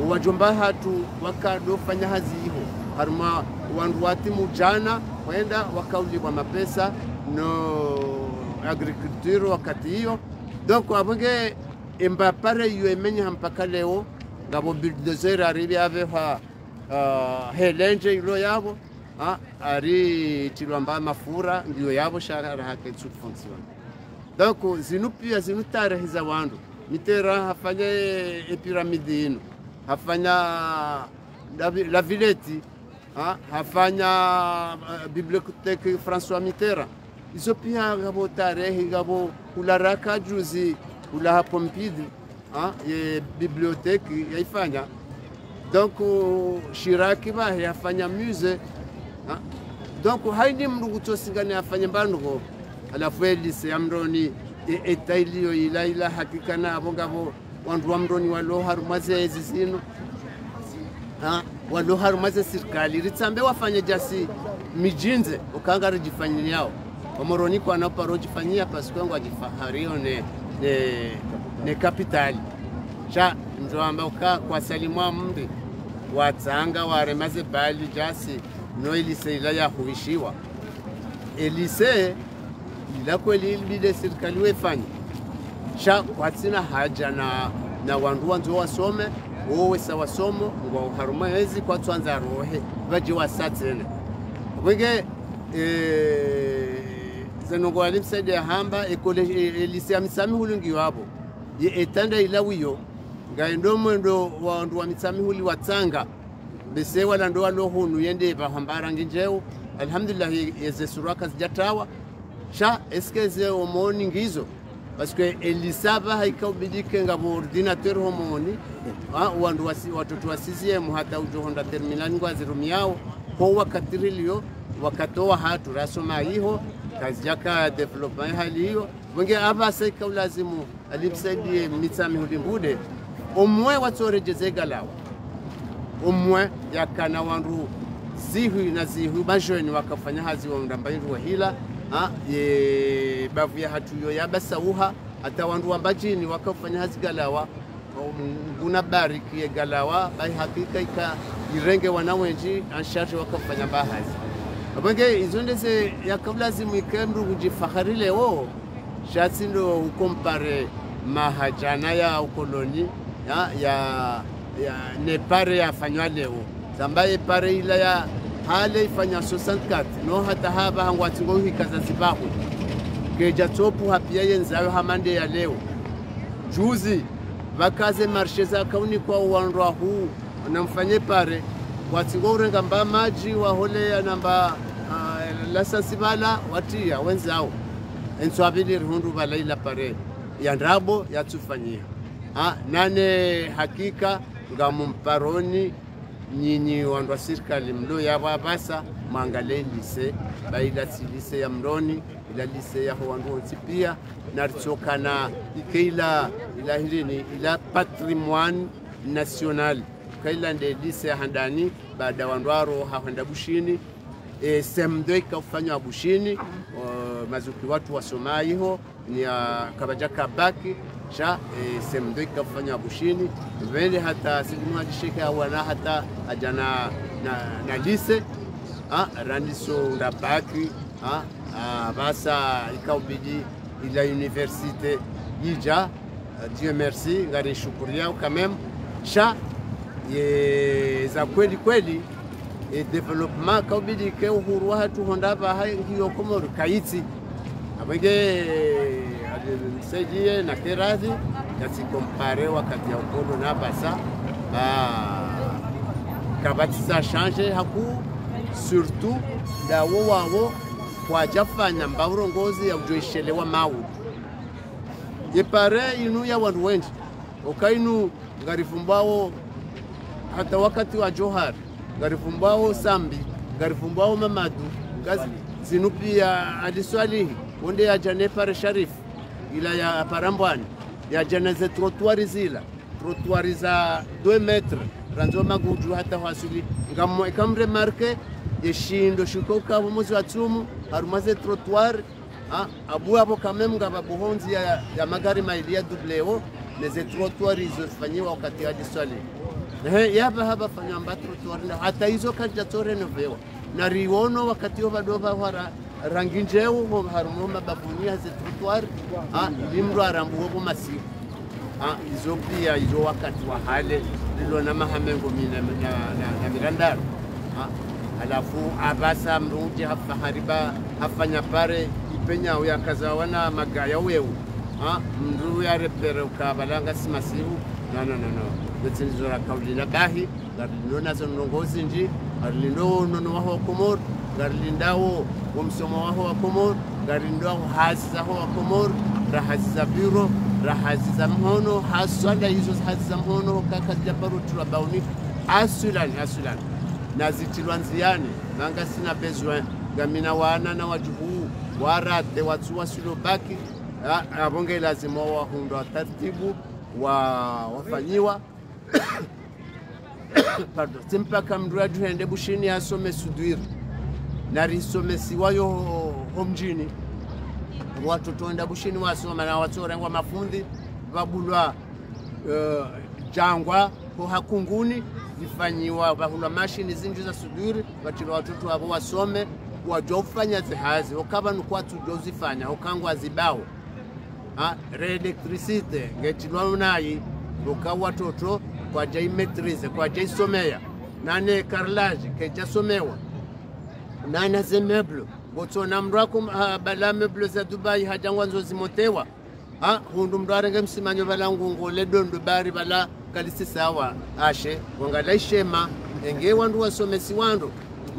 wajomba hatu wakadofanya hazi hiho haruma wandu wati mujana wenda wakaulibwa mapesa no agriculture wakati hiyo donc abonge embapare yuemenya mpaka leo ngabo bulldozer aribi aveha helenje ilo yabo ari tilwamba mafura ndio yabo shara hake tsufunziwa donc zinupia zinutare za wandu Mitera hafanya piramidi ino hafanya la Villette hafanya bibliothèque François Mitterrand izo pia ngabo tarehe ngabo ularaka juzi ula Pompidou ye biblioteki yaifanya donc Shiraki ba yafanya muse donc haidi mndu kutosingana afanye mbanduko alafu elise ya mroni etailio ila hakika na abongabo wandu wa mroni walo harumaze zizino walo harumaze serikali ritsambe wafanye jasi mijinze ukanga rijifanyini yao omoroni kwa na paro jifanyia pasikwangu ajifahario ne kapitali cha ndo ambao kwa salimwa mndi watanga waremaze bali jasi no elise ila ya huishiwa elise ila kweli ilibide serikali wefanye cha kwatina haja na wandu wanzo wasome wowe sawa somo ngo haruma hezi kwa twanza rohe baje wasatene wenge zenongo alimsaidia hamba ekole elise amisami hulungi wabo ye etanda ila wiyo ngaendo mwendo wandu wa misami huli watanga bese wala ndo walo hunu yende bahambara nginjeo alhamdulillah yeze suraka zijatawa cha eskeze omoni ngizo parce que elisaba haikaubidike ngabo ordinateur homoni wandu watoto wa CCM hata ujohonda terminal ngwazirum yao kwa wakatilio wakatoa hatu rasoma hiyo kazi yaka development hali hiyo wenge aba saika lazimu alimsaidie mitsami hulimbude omwe watorejeze galawa omwe yakana wandu zihu bajoni wakafanya hazi wa ndambayiru wa hila ye bavu ya hatuyo ya basauha hata wandu wambajini wakafanya hazi galawa nguna bariki ya galawa bai hakika ika irenge wanawenji anshaje wakafanya bahazi abenge izondeze yakablazimu ikemru kujifahari leo shatindo ukompare mahajana ya ukoloni ya nepare yafanywa leo zambaye pare ila ya hale ifanya 64 no hata haba hangwati ngo hikaza zibahu keja topu hapia yenzayo hamande ya leo juzi bakaze marshe za kauni kwa uwanrwa huu namfanye pare watingo urenga mba maji wa hole ya namba lasa sibala watia wenzao enswabili hundu bala ila pare ya ndrabo ya tufanyia nane hakika ngamumparoni nyinyi wandu wa serikali mlo ya wabasa mangale lise baila lise ya mroni ila lise ya wandu wonsi pia naritokana ikeila ila hilini ila patrimoine national kaila nde lise ya handani baada wandu waro hahenda bushini semdo ikafanywa bushini mazuki watu wasoma hiyo ni kabajaka baki cha semdo ikafanywa bushini vile hata sidimu ajishika wana hata ajana na lise randiso ndabaki basa ikaubidi ila universite ija Dieu merci ngari shukuria quand même cha ye za kweli et développement kaubidi ke uhuru watu hondaba hiyo Komoro kaiti abenge alisaidie na kerazi kasi compare wakati ya ukolo na basa kabati sa change haku surtout dawo wao kwa jafanya mbaurongozi ya ujoishelewa mawu yepare inu ya wandu wengi okainu ngarifumbao hata wakati wa Johar ngarifumbao Sambi ngarifumbao Mamadu ngazi zinupia adiswalihi onde ya jane pare Sharif ila ya Parambwani ya jane ze trottoir zila trottoir za 2 metres ranzo magudu hata wasuli ngamo ikamre marke yeshindo shikoka bomozi watumu harumaze trottoir abu hapo kamem ngaba buhonzi ya magari mailia doubleo les trottoirs izofanywa wakati hadi swali yaba haba fanya mba trottoir na hata hizo kaja to renovewa na riono wakati bado wara rangi njeo harumo mababuni ya trottoir limro arambuo kwa masiku hizo pia hizo wakati wa hale lilo na mahamengo mina na mirandaro alafu abasa mrungi hapa hariba hafanya pare ipenya uya kaza wana magaya wewe mndu ya repere ukabalanga simasihu no betsinzora kaulina bahi garlindo nazo ndongozi nji garlindo nono waho Komoro garlindawo wamsomo waho wa Komoro garlindo hazi zaho wa Komoro rahazi za biro rahazi za mhono haswala hizo hazi za mhono kaka jabaru tulabauni asulan na zitilwa nziani nanga sina besoin gamina wana na wajuhu warate watu wasilobaki abonge lazima wahundwa taratibu wafanyiwa pardon simpaka mradu hende bushini asome sudwiri na risomesiwayo homjini watoto enda bushini wasoma na watorengwa mafundi babulwa jangwa ko hakunguni zifanyiwa bahulwa mashini zinju za sudwiri batilo watoto abo wasome wajofanya zihazi ukaba nukwatu jozifanya ukangwa zibao re-electricite ngetilwa nayi ukawa watoto kwa jai maîtrise kwa jai somea nane carrelage keja somewa nana ze meuble gotona mrako bala meuble za Dubai hajangwa nzozimotewa hundu mrarenge msimanyo bala ngungo le dondo bari bala kalisi sawa ashe ngala ishema enge wandu wasomesi wandu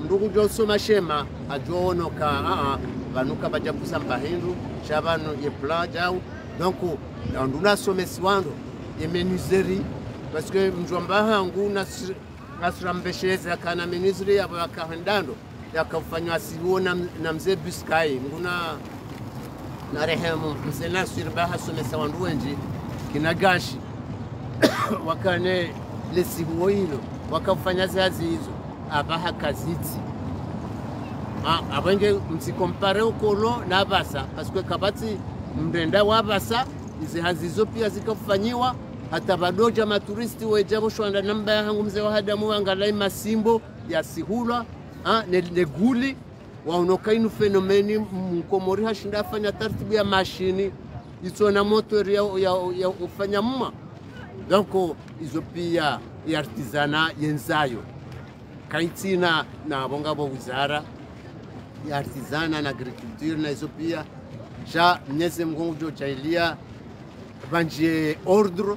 ndugu jo soma shema ajono ka banuka bajabusa mbahindu shabano ye plan jao donc nduna somesi wandu ye menuiserie parce que mjomba hangu nasrambesheza kana ministry abo akahendando yakafanywa siona na mzee Buskai nguna na rehemu msena sirbaha somesa wandu wenji kinagashi wakane lesibuo hilo wakafanya zazi hizo abaha kaziti abenge msikompare ukolo na basa parce que kabati mrenda wa basa izi hazizo pia zikafanyiwa hata badoja maturisti wejabo shwanda namba yangu mzee wa hadamu angalai masimbo ya sihula ne guli waonoka inu fenomeni mkomori hashinda afanya tartibu ya mashini itona moto ya ufanya mma donc izo pia ya artizana yenzayo kaitina na bonga bo wizara ya artizana na agriculture na izo pia sha mnyeze mgongo jailia banje ordre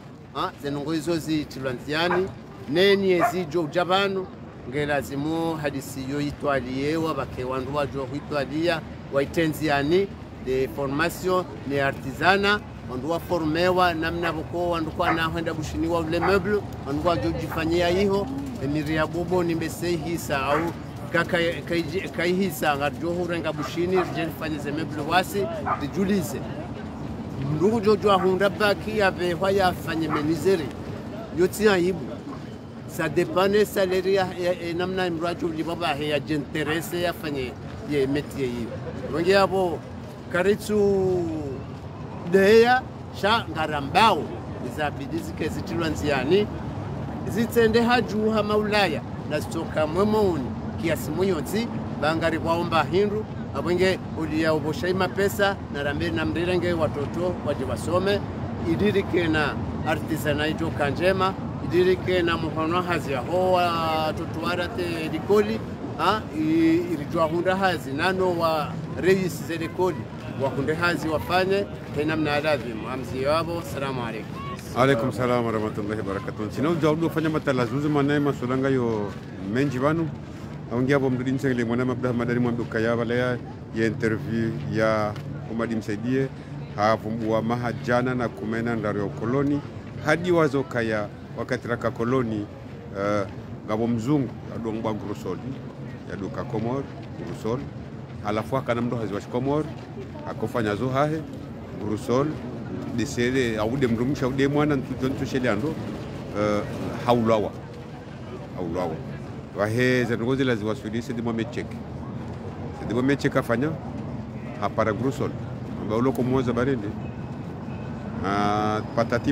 zenongo izo zitilwanziani neni ezijo ujabanu ngelazimu hadisi yo itwaliyewa bake wandu wajo kuitwalia waitenziani de formation ne artisana wandu waformewa namna boko wandu kwa na henda bushiniwa ule meuble wandu wajo jifanyia hiyo emiria bobo nimbesei hisa au kaka kai hisa ngajo hurenga bushini rjefanye ze meuble wasi dijulize ndugu jojo ahunda baki ave haya fanye menizeri yoti aibu ça dépend de salaire et namna mrajo libaba ya jinteresse ya fanye ye métier hiyo wengi hapo karitu deya sha ngarambao izabidi zikezitilwa nziani zitende haju ha maulaya na stoka mwemoni kiasi muyonzi bangari kwaomba hindu abenge ulia uboshaima pesa na rambe na mrirenge watoto waje wasome idirike na artisanaito kanjema idirike na muhono hazi ho watoto likoli irijwa hunda hazi nano wa reis ze likoli wa hunde hazi wafanye tena mnaadhi amzi wabo. Assalamu alaykum. Alaykum salam wa rahmatullahi wa barakatuh. Sina ujaudu fanya matalazuzi manaye masulanga yo menji banu aungia hapo mdini sengele mwana mabda madani mwanduka ya wala ya interview ya Omadi Msaidie havumbua mahajana na kumena ndari ya koloni hadi wazo kaya wakati raka koloni ngabo mzungu adongwa Grusol yaduka Komor Grusol alafu akana mdo haziwashi Komor akofanya zo hahe Grusol disere aude mrumisha aude mwana ntushele ando haulawa waheze ngozi laziwa Swedish ndimo mecheka afanya hapara Grusol ngaulo komoza barende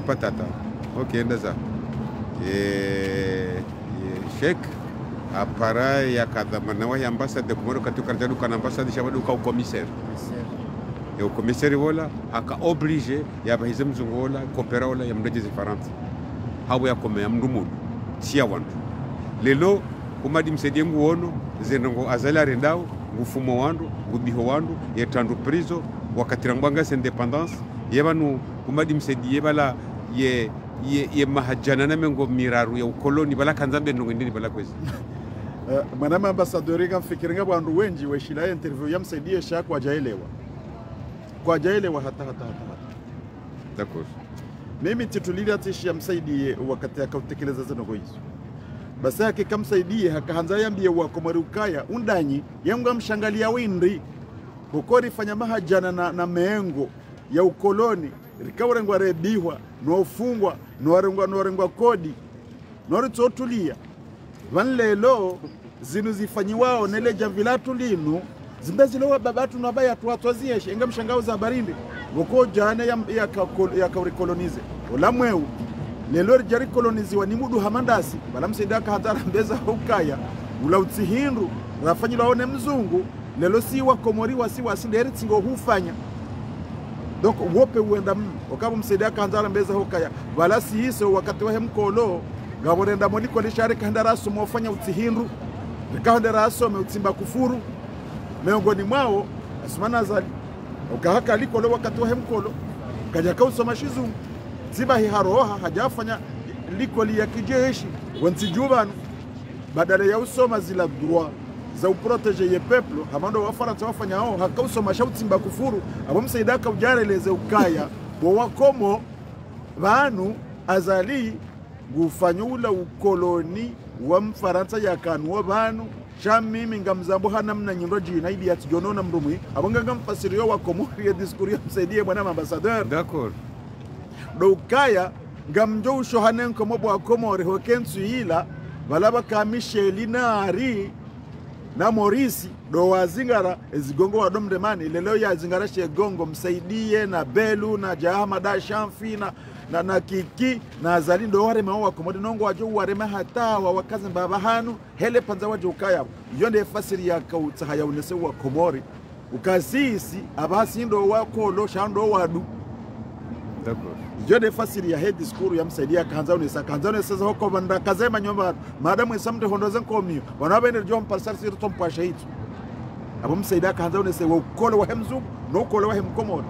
patata okay ndaza shek apara ya kadhamana wa ambassade de Komoro katuka rjadu kana ambassade shabadu ka commissaire yo commissaire wala aka obligé ya bahize mzungu wala kopera wala ya mdeje zifaransa hawo ya kome ya mndumu tia wandu lelo Omadi Msaidie nguono zenongo azala rendao ngufumo wandu ngubiho wandu yetandu prizo wakati rangwanga independence yebanu Omadi Msaidie bala ye mahajana na mengo miraru ya ukoloni bala kanzambe ndongo ndini bala kwezi manama ambassadeur ngamfikiringa bandu wenji weshila interview ya Msaidie sha kwa jaelewa hata d'accord. mimi titulili atishia msaidie wakati akautekeleza zanogo hizo basi yake kamsaidie hakahanza yambie wakomori ukaya undanyi yenga mshangalia windri bukori fanya mahajana na meengo ya ukoloni rikaurengwa rebihwa no ufungwa no rengwa kodi no ritotulia vanlelo zinu zifanyiwao nele jamvilatu linu zimbezilowa babatu nabaya tuwatwazieshe enga mshangao za barindi woko jane ya kaurikolonize olamweu lelo jari koloniziwa ni mudu hamandasi bala msida kahatara mbeza ukaya ula utihindu rafanyilo aone mzungu lelo si wakomori wasi nderi tingo hufanya donc wope uenda okabo msida kahatara mbeza ukaya bala si hiso wakati wa hemkolo gaborenda moliko lishari kahandaraso mofanya utihindu kahandaraso meutimba kufuru miongoni mwao asmana zali ukahaka alikolo wakati wa hemkolo kaja kausoma shizungu ziba hiharoha hajafanya likoli ya kijeshi wansijubanu badala ya usoma zila droit za uprotege ye peuple hamando wafaransa wafanya hao hakausoma shautimba kufuru abo msaidaka ujareleze ukaya bo wakomo banu azali gufanyula ukoloni wa mfaransa yakanwa banu Shami ngamzambo hana mna nyindo jina idi ati jonona mrumwi abonga ngamfasirio wa komori ya diskuria msaidie bwana ambassadeur d'accord do kaya ngamjo ushohanen komo bwa komori hokensu ila balaba ka Michelinari na Morisi do wazingara ezigongo wa domdemani lelo ya zingara shegongo msaidie na Belu na Jahama da Shamfi na Kiki na Azali ndo ware mawa komodi nongo wajo ware mahata wa wakazi baba hanu hele panza wajo ukaya yonde fasiri ya kautahaya unese wa komori ukasisi abasi ndo wakolo shando wadu d'accord yonde fasiri ya head school ya msaidia kanza unesa hoko banda kazema nyomba madamu isamde hondozen komio wanabende jom parsar sir tom pasha hitu abo msaidia kanza unesa wa ukolo wa hemzu no ukolo wa hemkomori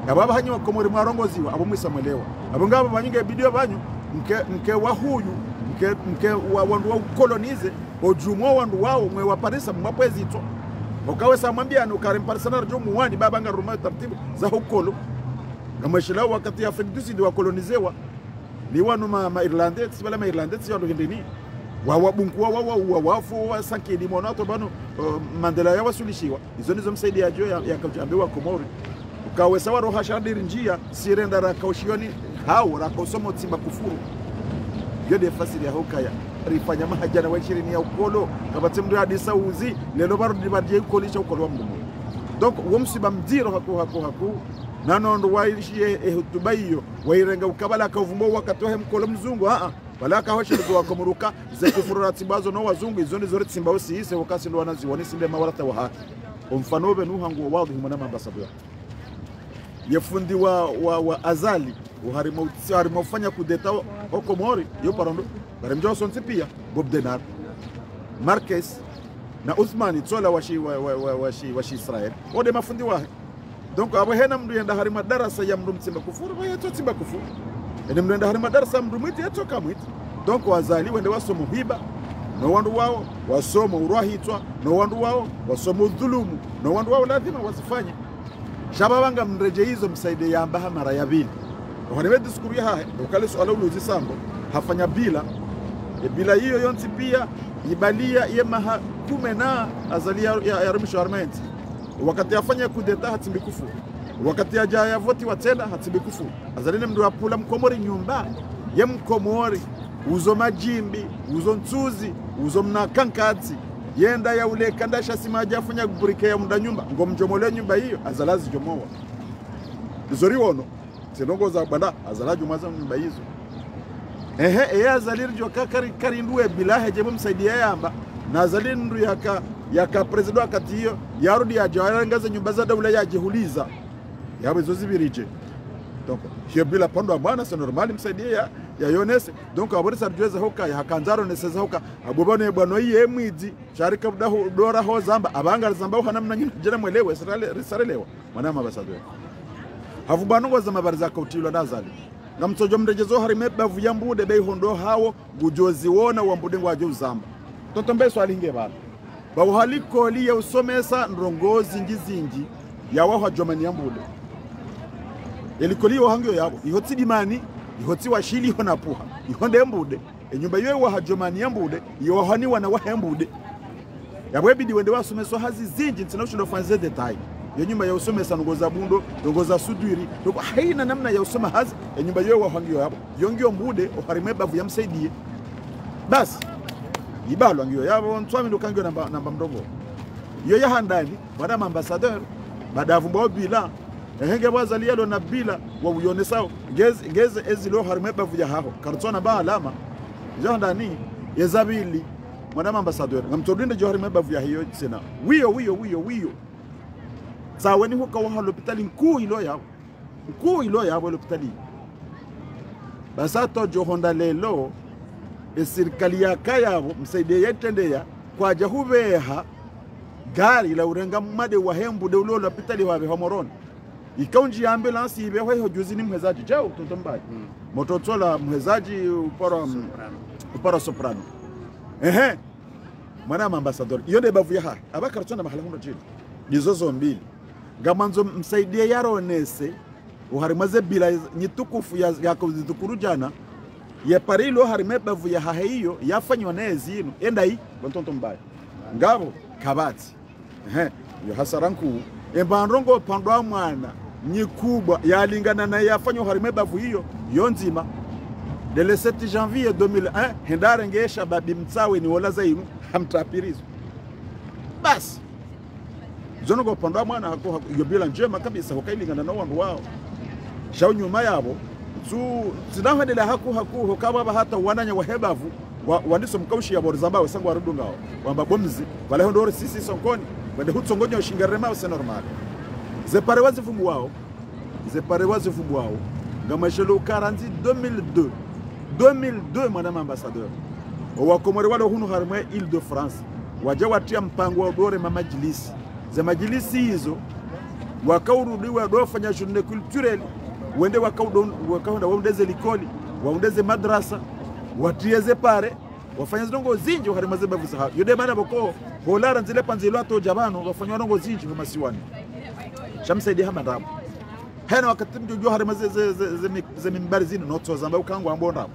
ababa hanyi wa komori mwarongoziwa abo mwisamwelewa abo ngaba banyinga bidio banyu mke wa huyu mke wa wandu wa kolonize ojumo wandu wao mwe wa parisa mwapwezi ito okawe samwambia ukarimparsanar jumu wani baba ngaruma taratibu za ukolo ngamashila wakati ya Afrika du Sud wa kolonizewa ni wanu ma Irlandais bala ma Irlandais yandu hindini wa wabunkuwa wa wafu wa sankedi monato bano Mandela ya wasulishiwa izo nizo msaidia jo ya kujambiwa komori ukawe sawa roha shandiri njia sirenda rakaushiyoni hao rakausoma utimba kufuru yode fasiri ya hokaya rifanya mahajana wa 20 ya ukolo kabate mdu hadi sauzi lelo baro dibadie ukolisha ukolo wa mdumu donc womsiba mdiro haku nanondo waishie ehutubayo wairenga ukabala kavumbo wakati wa mkolo mzungu wala kahoshe kwa komuruka ze kufurura tibazo no wazungu izoni zori timba usise wakasi ndo wanaziwoni sinde mawarata wa haki umfanobe nuhangu wazi mwana ambassadeur yefundi wa Azali harimofanya kudeta o Komori yo parondo barimjo sonti pia Bob Denard Marquez na Uthmani tsola washi Israel ode mafundi wahe donc abo hena mdu yenda harima darasa ya mdu mtimba kufuru ba yeto timba kufuru ene mdu yenda harima darasa mdu mwiti yeto kamwiti donc wazali wende wasomo hiba no wandu wao wasomo urwahitwa no wandu wao wasomo dhulumu no wandu wao lazima wasifanye shababanga mreje hizo msaide yamba mara ya bili wanawe diskuria hae ukale swala uluzi sambo hafanya bila hiyo yonti pia ibalia ye mahakume na Azali ya rumisho armenti wakati afanya kudeta hatimbi kufu wakati ajaya voti watenda hatimbi kufu Azali ne mdu apula mkomori nyumba ye mkomori uzo majimbi uzo ntuzi uzo mnakankati yenda ya ule kandasha simaja afanya kuburike ya munda nyumba ngomjomole nyumba hiyo Azalazi jomowa nzori wono sinongo za banda Azalaju maza nyumba hizo Azali rjo kari nduwe bilahe jebo msaidia yamba na Azali ndu yaka president wakati hiyo yarudi ya jawara ngaza nyumba za daula ya jehuliza yawe zozi birije donc hiyo bila pando bwana c'est normal msaidia ya yonese donc abori sarjeza hoka ya hakanzaro neseza hoka abobane bwana yiye mwidi sharika budaho dora ho zamba abanga zamba ho namna nyine jera mwelewe risarelewa mwana ambassadeur havu banongo za mabari za kautilwa nazali na mtojo mrejezo harime bavu yambude bei hondo hawo gujozi wona wambude ngwaje uzamba totombe swali nge bana bawo haliko liye usomesa ndrongozi ya waho jomani yambude elikoliyo hangyo yabo ihotsidimani ihotsi wa shili hona puha ihonde mbude enyumba yoye wa hajomani mbude yohani wana wa mbude yabwebidi wende wasomeswa hazi zinji ntsina ushindo fanze detail yo nyumba ya usomesa ngoza bundo ngoza sudwiri doko haina namna ya usoma hazi enyumba yoye wa hangio yabo yongio mbude oharimeba vu yamsaidie basi ibalo angio yabo ntwami ndokangio namba mdogo yo ya handani bada ambassadeur bada vumba bila ehenge bazalia lo na bila wa uyonesa ngeze ezilo harimeba vu ya haho kartona ba alama jo ndani yezabili mwana ambassadeur ngamtodinde jo harimeba vu ya hiyo sena wiyo sawa ni huka wa hospitali nkuu ilo yabo hospitali basato jo honda lelo esirikali ya kayabo msaidie yetendea kwa jahubeha gari la urenga made wa hembu de ulo hospitali wa Homoroni ikaunji ya ambulance ibe ho juzi ni mhezaji jao totombai mototola mhezaji upara soprano mwana ambassador yode bavu ya ha abakartona mahala huno jini nizozo mbili ngamanzo msaidie yaronese uharimaze bila nyitukufu ya kuzitukuru ye parilo harimeba vu ya hiyo yafanywa nezi ino enda hii bontonto mbaya ngabo kabati yo hasaranku embandrongo pandwa mwana nyikubwa yalingana na yafanywa harimeba vu hiyo yonzima de le 7 janvier 2001 hendare ngesha babi mtsawe ni wala zainu hamtapirizo basi zonogo pandwa mwana hako yobila njema kabisa hokailingana na wandu wao shau nyuma yabo zinahendela haku hokaba hata wananya wahebavu wandiso mkaushi ya borzamba wasangu warudungao wamba bomzi wale hondore sisi sonkoni wende hutsongonyo shingarema c'est normal zepare wazifumu wao ngamashelo karanzi 2002 mwana ambassadeur wakomore wale hunu harmwe Île-de-France waje watia mpango wa dore mamajilisi za majilisi hizo wakaurudiwa dofanya journée culturelle wende wakaunda waundeze likoli waundeze madrasa watieze pare wafanya ndongo zinji harimaze bavuza ha yode bana boko holara nzile panzilo ato jabano wafanya ndongo zinji kwa masiwani shamsaidi hama ndamu hena wakati mjojo harimaze ze mimbari zino notso zamba ukangwa ambonda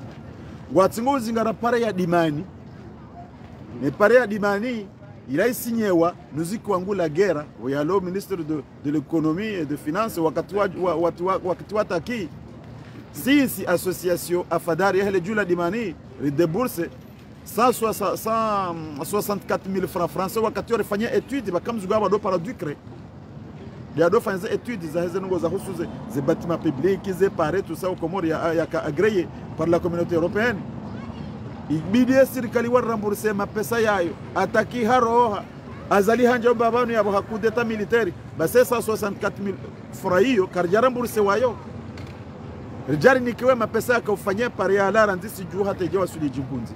watsingo zingara pare ya dimani ne pare ya dimani ilaisinyewa nuziki wangu la guerre yalo ministre de l'économie et de finances wakati wataki sisi association afadari hele jula dimani débourse 164,000 francs français wakati warifanya étude bakamzuga bado para ducre ya do fanya étude za hizo ngo za husuze ze bâtiments publics ze pare tout ça au Comores ya agréé par la communauté européenne ibidi serikali wa rembourser mapesa yayo ataki haroha azali hanja babanu yabo hakudeta militaire basi 164,000 francs hiyo karja rembourser wayo rijari nikiwe mapesa yakufanyia pare ya lara ndisi juu hata ijawa suli jikunzi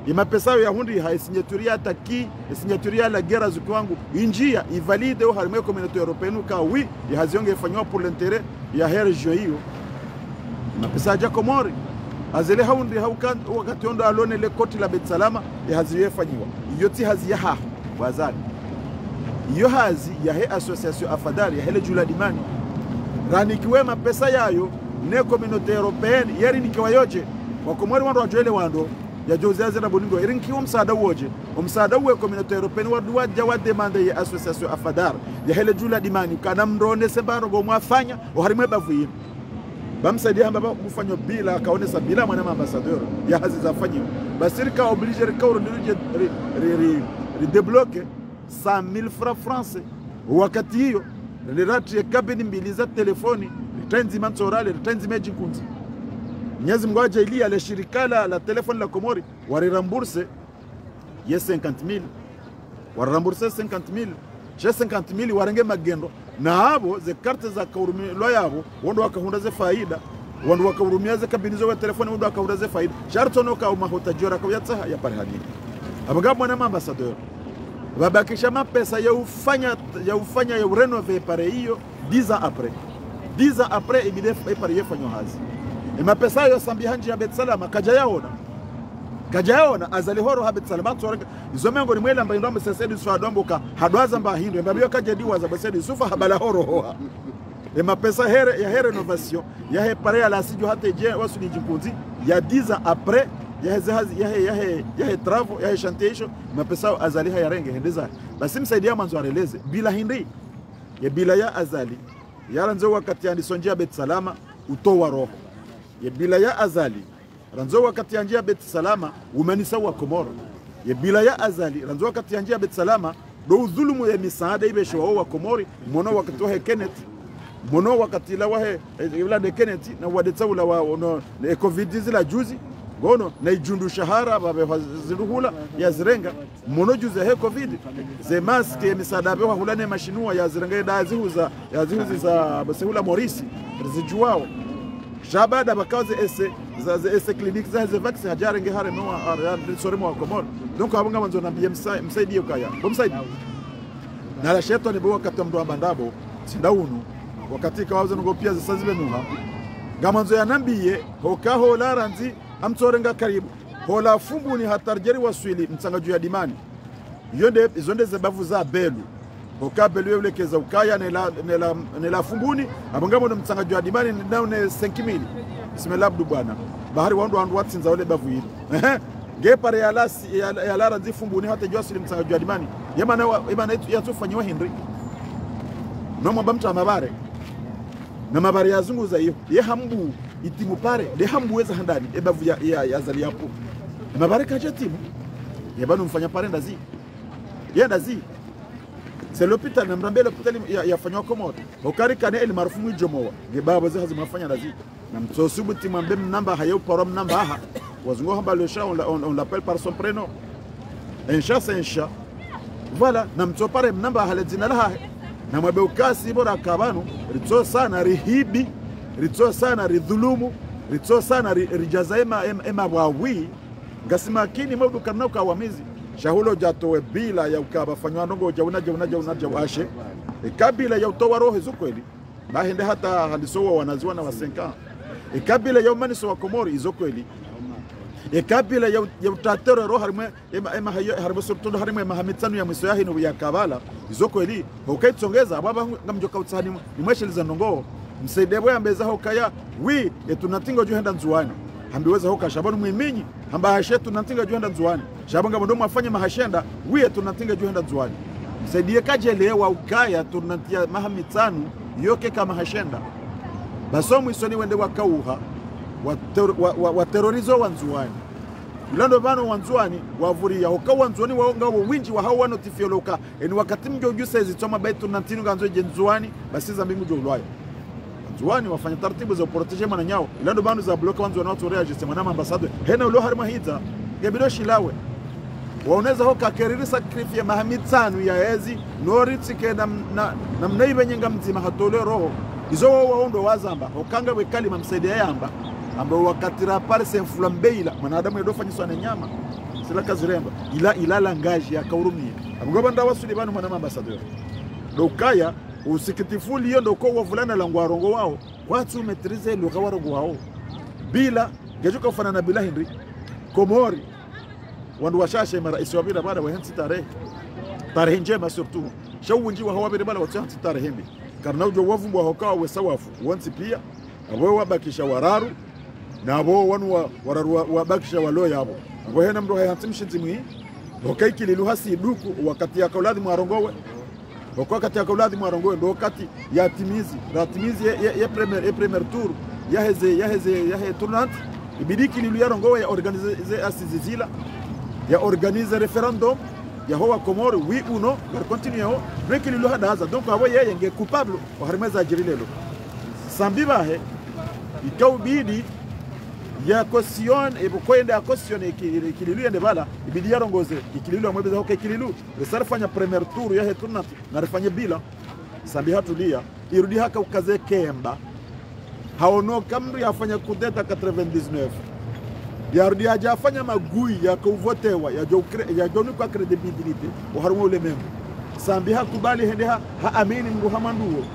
mapesa ya hundi ha signaturia ataki signaturia la guerre zukwangu injia ivalide au harime communauté européenne ka oui ya hazionge fanywa pour l'intérêt ya région hiyo mapesa ya Komori azele haundi haukan wakati ondo alone le koti la Betsalama ya haziye fanywa yoti hazi ya ha wazali iyo hazi ya he association afadari ya hele jula dimani rani kiwema pesa yayo ne communauté européenne yeri nikiwa yoje wakomori wando wajoele wando ya jozaze na boningo yeri nikiwa msaada woje umsaada uwe communauté européenne wadu waja demande ya association afadari ya hele jula dimani kana mrone sebaro go mwafanya oharimwe bavuye bamsaidia hamba kufanywa bila akaonesa bila mwana ambassadeur ya hazi zafanywa basirika obligé rekauro débloquer 100,000 francs français wakati hiyo lirati ya kabini mbili za telefoni tenzi mansorale tenzi meji kunzi nyezi mgoja ili ale shirika la telefoni la Komori wariramburse ye 50,000 wariramburse 50,000 je 50,000 warenge magendo na habo ze karte za kaurumilo yabo wondo wakahunda ze faida wondo wakahurumia ze kabinizo wa telefoni wondo wakahunda ze faida shartono ka mahotajora kwa yatsa ya parhani abaga mwana ambassadeur babakisha mapesa ya ufanya ya renove pare hiyo 10 ans après ibide pare yefanywa hazi mapesa yo sambi hanji ya Betsalama kajaona azali horo ha Betsalama tsoreka izomengo ni mwela mba ndombe sesedi swa domboka hadwaza mba hindo mbabiyo kajedi waza basedi sufa habala horo hoa et ma pesa ya rénovation ya he pare ala sijo hata je wasu ni jikunzi ya 10 ans après ya he travaux ya he chantier ma pesa azali ya renge hendeza basi msaidia manzo areleze bila hindi ya bila ya azali ya ranzo wakati andisonjia bet salama utoa roho ya bila ya azali ranzo wakati anjia bet salama umenisawa Komoro ya bila ya azali ranzo wakati anjia bet salama do dhulumu ya misaada ibesho wa Komori mwono wakati wa Kenneth mwono wakati la wahe ila de Kenneth na wadetsaula wa no covid zila juzi gono na ijundu shahara babe ziruhula ya zirenga mwono juzi he covid ze mask ya misaada bewa hulane mashinua ya zirenga da zihuza ya zihuzi za basehula Morisi zijuao Jabada bakaze ese clinique za vaccin hajarenge hare no soremo wa Komoro donc abunga manzo na msaidi ukaya bomsaidi na la sheto ni bo wakati mdo bandabo sindaunu wakati kawaza ngo pia zisazibe nuha gamanzo ya nambiye hokaho laranzi amtorenga karibu hola fumbu ni hatarjeri waswili mtsangaju ya dimani yonde izonde zebavu za belu Okabelu yulekeza ukaya nela fumbuni abangamo na mtsangaju wa dimani naone 5000 simelabdu bwana bahari wandu watsinza wale bavu hili gepare ya lara zifumbuni hata jwasili mtsangaju wa dimani yemana yatufanywa Henry no mbamta mabare na mabare yazunguza hiyo ye hambu itimu pare de hambu weza handani ebavu ya zali hapo mabare kaje timu yebanu mfanya pare ndazi ndazi c'est l'hôpital na mrambe l'hôpital yafanywa Komoro okari kane el marufumu ijomowa gebaba zahazi mafanya ndazi na mtosubu timu mbem namba hayo parom namba aha wazungu hamba le chat on l'appelle par son prénom un chat c'est un chat voilà na mtopare namba haledzina laha na mwabeukasi bora kabano ritso sana rihibi ritso sana ridhulumu ritso sana rijazaema ema wawi ngasima kini mwabu kanauka wamizi shahulo jatowe bila ya ukaba fanywa nongo jauna ashe kabila ya utowa roho izokweli bahende hata halisowa wanaziwa na wasenka kabila ya umaniso wa Komori izokweli kabila ya utatero roho harimo surtundo harimo mahamitsanu ya mwiso yahi ya kabala izokweli hokaitsongeza baba ngamjoka utsani nimwesheliza nongo msaidebwe ambeza hokaya wi etunatingo juhenda nzuwani hambiweza hoka shabanu mwiminyi hamba hashetu natinga juhenda nzuwani shabanga mdomo afanye mahashenda wi etunatinga juhenda nzuwani msaidie kajelewa ukaya tunatia mahamitsanu yoke kama hashenda basomu isoni wende wakauha wa terrorizo wanzuani ilando bano wanzuani wavuria hoka wanzuani waonga winji wa hawa notifioloka eni wakati mjojuse zitoma baitu nantinu ganzo jenzuani basiza mbingu jolwayo wanzuani wafanya taratibu za proteger mana nyao ilando bano za bloka wanzuani watu reaje mana ambassador hena ulo harima hiza gebiro shilawe waoneza hoka keriri sacrifice ya mahamitsanu ya ezi noritike na mnaibe nyenga mzima hatole roho izo waondo wazamba okanga wekali mamsaidia yamba ambao wakati rapare senflambeila mwanadamu yadofanyiswa na nyama sila kaziremba ila langaji ya kaurumia abugoba ndawa sulibanu mwana ambassadeur dokaya usikitifuli hiyo ndoko wavulana la ngwarongo wao watu metrize lugha warongo wao bila gejuka ufana na bila Henry Komori wandu washashe mara isiwabira bada wahensi tarehe njema surtout shawunji wa hawabira bala watu tarehe mbi karna ujo wavumbwa hokawa wesawafu wansi pia abo wabakisha wararu na abo wanu wabakisha waloya abo ngo hena mdo hayantimshi mwi okaikililu hasi duku wakati ya kauladi mwarongowe wakati ya kauladi mwarongowe ndo wakati ya timizi ya premier tour ya heze tournante ibidiki lilu ya rongowe ya organize asizizila ya organize referendum ya hoa Komoro wi uno gar continue ho breki lilu hada haza donc abo yeye nge coupable wa harimeza jirilelo sambibahe ikaubidi ya caution ebokwenda ya caution ikililu yende bala ibidi yarongoze ikililu amwebeza hoka ikililu resarfanya premier tour ya tournante na refanye bila sambi hatulia irudi haka ukaze kemba haono kamri afanya kudeta 99 yarudi ajafanya magui ya kuvotewa ya jonu kwa credibility uharumo ule membo sambi hakubali hende ha amini Muhammadu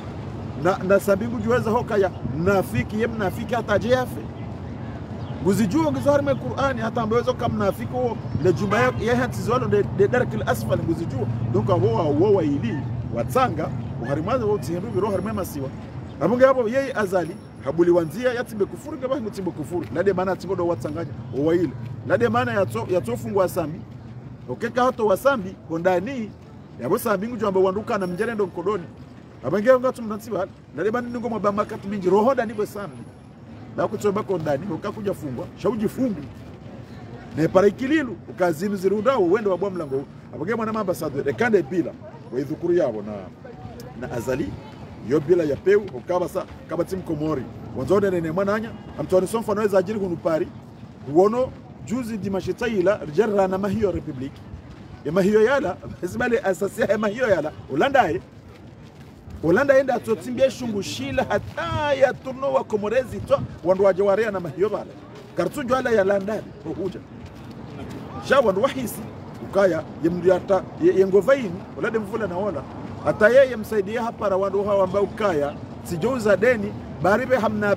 na sabingu juweza hoka ya nafiki ye mnafiki hata jefe guzijua gizarme Qur'ani hata ambazo kama mnafiki le jumba ya hati zolo de darkil asfal guzijua donc abo ili watsanga uharimaza wote hindu biro harme masiwa amunge hapo yeye azali habuli wanzia yatimbe kufuru ngaba mutimbe kufuru lade maana tingodo watsanganya owaile lade maana yatofungwa asambi okeka hato wasambi kondani yabo sambi ngujamba wanduka na mjerendo mkodoni abange ngatu mnansiba lade maana ngo mabama kati mingi rohoda nibo sambi na kutoba kondani ukakuja fungwa shauji fungu ne para ikililu ukazinu zirunda uwende wa mlango abange mwana ambassadeur ekande bila wa idhukuru yabo na azali yo bila ya peu ukabasa kaba timu Komori wanzone nene mwananya amtoni sonfa naweza ajiri kunupari uono juzi dimashita ila jarra na mahiyo republic ya mahiyo yala zibale asasia ya mahiyo yala Ulanda enda atotimbia shungu shila hata ya turno wa Komorezi to wandu wajawarea na mahiyo bale kartujo ala ya landani uhuja shawandu wahisi ukaya yemriata yengovaini ulade mvula na wala hata yeye msaidia hapa rawandu hawa ambao ukaya sijouza deni baribe hamna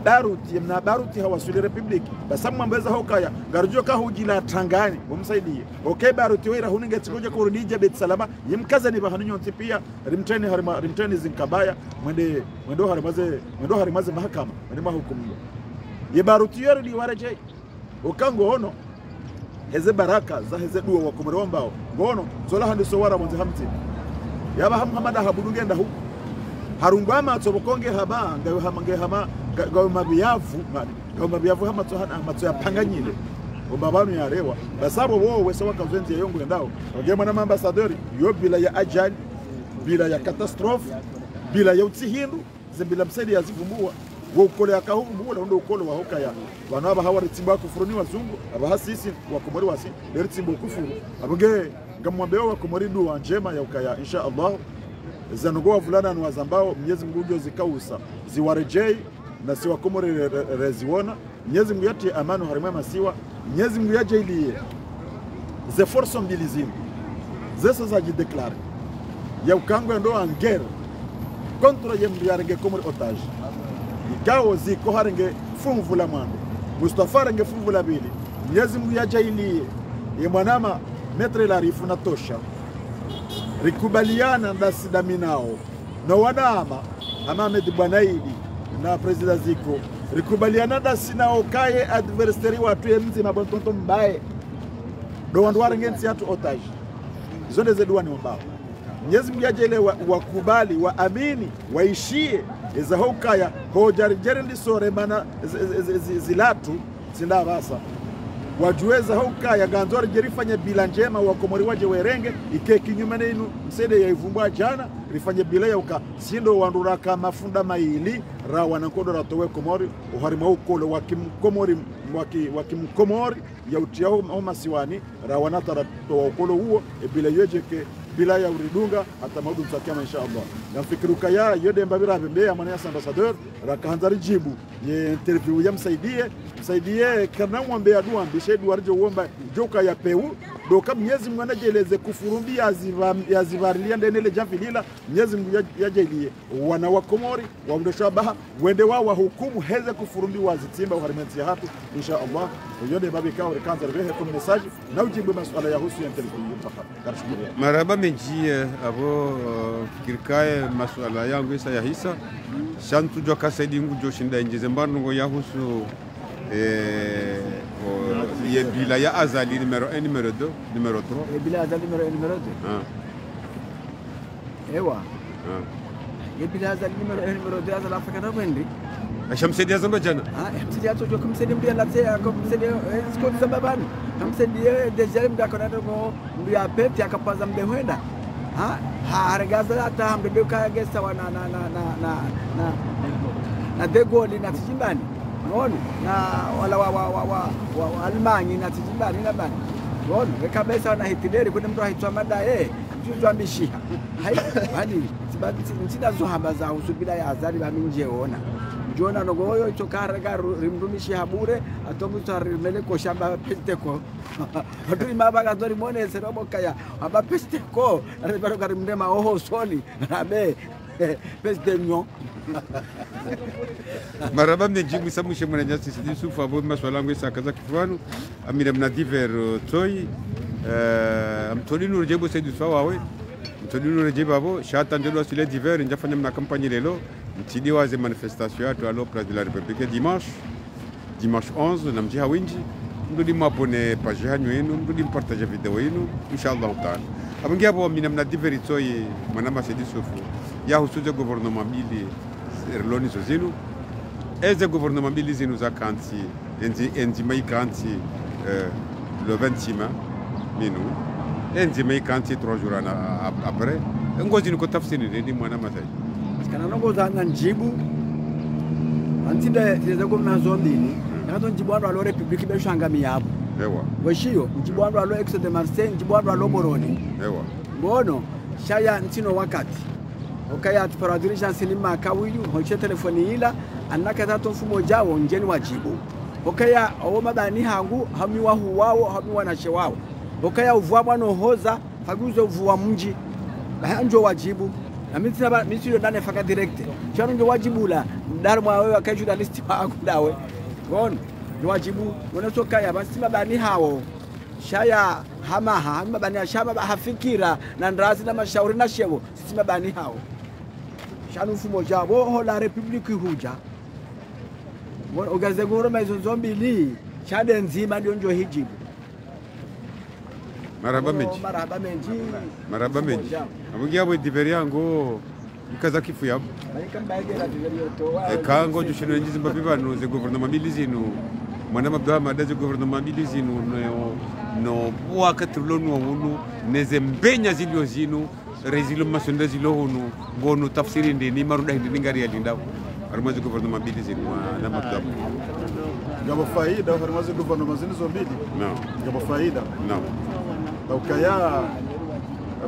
baruti hawasuli republiki basamu ambeza hokaya garujo ka hujila tangani umsaidie okay baruti wera huninga tikoja kurudija bet salama yimkaza ni bahanunyo ntipia rimteni zinkabaya mwendo harimaze mahakama mwende mahukumu ye baruti yori di waraje ukango ono heze baraka za heze duwa wa kumromba ngono zola handiso wara mwanze hamti yaba hamada habudungenda huko harungwama atobokonge haba ngayo mabiyavu hama to yapanganyile ubabanu yarewa basabo wowe sawa kazenzi yongo ndao ogema na ambassadeur yo bila ya ajali bila ya catastrophe bila ya utihindu zembila msedi yazivumbua wo ukole akahumbua ndo ukole wa hokaya banaba hawa ritimba kufuruni wazungu abahasisi wa Komori wasi ritimba kufuru abonge ngamwambe wa Komori dua njema ya ukaya insha Allah zanogoa vulana ni wazambao Mwenyezi Mungu ujio zikausa ziwarejei na siwa Komori reziona Mwenyezi Mungu yati amani harimwe masiwa Mwenyezi Mungu yaje ili ze force mobilisées zeso za jideklare ya ukango ndo angere kontra yembiarenge Komori otage ikao ziko harenge fumvula mwando Mustafa renge fumvula bili Mwenyezi Mungu yaje ili mwanama metre la rifu na tosha rikubaliana na sidaminao na wanama Ahmed Bwanaidi na president Ziko rikubaliana na sinao kaye adversary watu yemzi na bontonto mbaye do wandu warengensi hatu otage zone zedua ni mbao Mwenyezi Mungu yaje ile wakubali waamini waishie za hokaya hojarijere ndisore mana zilatu sindabasa wajueza hokaya ganzori jerifanya bila njema wa Komori waje werenge ike kinyume nenu msede ya ivumbwa jana rifanye bila ya uka sindo wanduraka mafunda maili rawa na kodo ratowe Komori uharima ukolo wakimkomori ya utiao masiwani rawa na taratowa ukolo huo bila yejeke bila ya uridunga hata maudu mtakiama insha Allah na fikiruka ya yode mbabira bembe amana ya ambassadeur rakaanza rijibu ye interview ya msaidie kana mwambe adua mbishe duarjo uomba joka ya peu doka Mwenyezi Mungu anajeleze kufurumbi ya zivarilia ndenele jamvilila Mwenyezi Mungu yajelie wana wa Komori wa mdosha baha wende wa hukumu heze kufurumbi wazitimba uharimenti ya hatu insha Allah yode mbabika rakaanza rehe kwa message na ujibu masuala ya husu ya interview maraba menji abo fikirkae masuala yangu isa ya hisa shantu joka saidi ngujo shinda injeze mbango ya husu ye bila ya azali numero 1 numero 2 numero 3 bila azali numero 1 numero 2 ewa ye bila azali numero 1 numero 2 azala Afrika na wendi ashamsaidia zamba jana msaidia tojo kumsaidia mbia latte kumsaidia skoti za babani kumsaidia dejarim da kona ndo mbia pepti akapaza mbehwenda haragaza hata mbebe kaya gesa wana na degoli na tijimbani Wonu na wala wa Almanyi na tijimbani na bani wonu rekabesa na Hitleri kuna mtu aitwa mada juju ambishia hadi sida zohamba za usubira ya azali ba minje ona jona nogoyo itokaraga rimrumishi habure atomu tarimele ko shamba pesteko atu mabaga zori mone serobo kaya aba pesteko rebaro karimdema oho soni abe pesteno maraba mnejibu samushe mwananyasi sidi sufa abo maswala ngwe sakaza kifanu amira mnadiver toy amtolinu rejebu sidi sufa wawe mtolinu rejebu abo shata ndelo sile diver njafanya mna kampanye lelo mtidi waze manifestation yatu alo place de la République dimanche 11 na mjiha winji mdudi mwapone page hanyu yenu mdudi mpartage video yenu inshallah taala abangi hapo mina mna diveritoyi mwanama sedi sofu ya husuze gouvernement bili erloni zozinu eze gouvernement bili zinu za kanti enzi mai kanti le 26 mai minu enzi mai kanti 3 jours après ngozi niko tafsiri ni mwanama sai kana nongo za njibu antinde zezeko mnazondini ngato njibu ando alo republique beshanga miyabo ewa weshiyo njibu ando alo ex de Marseille njibu ando alo Moroni ewa ngono shaya ntino wakati okaya atuparadurisha sinima kawiyu hoche telefoni ila anaka tato mfumo jawo njeni wajibu okaya owo mabani hangu hamiwa huwao hamiwa na shewao okaya uvua mwana hoza haguzo uvua mji banjo wajibu na mimi ndane faka direct chano ndio wajibu la ndaro mwa wewe akaje journalist wako dawe ngono ndio wajibu unasoka ya basi mabani hao shaya hama mabani shaba hafikira na ndazi na mashauri na shevo sisi mabani hao shanu mfumo jabo ho la republique huja ngono ugaze ngoro maizo zombili shade nzima ndio ndio hijibu maraba menji abungi abo diveriango ikaza kifu yabo kango jushino njizi mbapibano ze gouvernement bilizinu mwana mabda madaze gouvernement bilizinu no wakati lonu wunu neze mbenya zilio zinu rezilo masonda zilo hunu ngono tafsiri ndini maruda hindi ngari ya lindawo harmaze gouvernement bilizinu na mabda ngabo faida harmaze gouvernement zinu zombili ngabo faida ukaya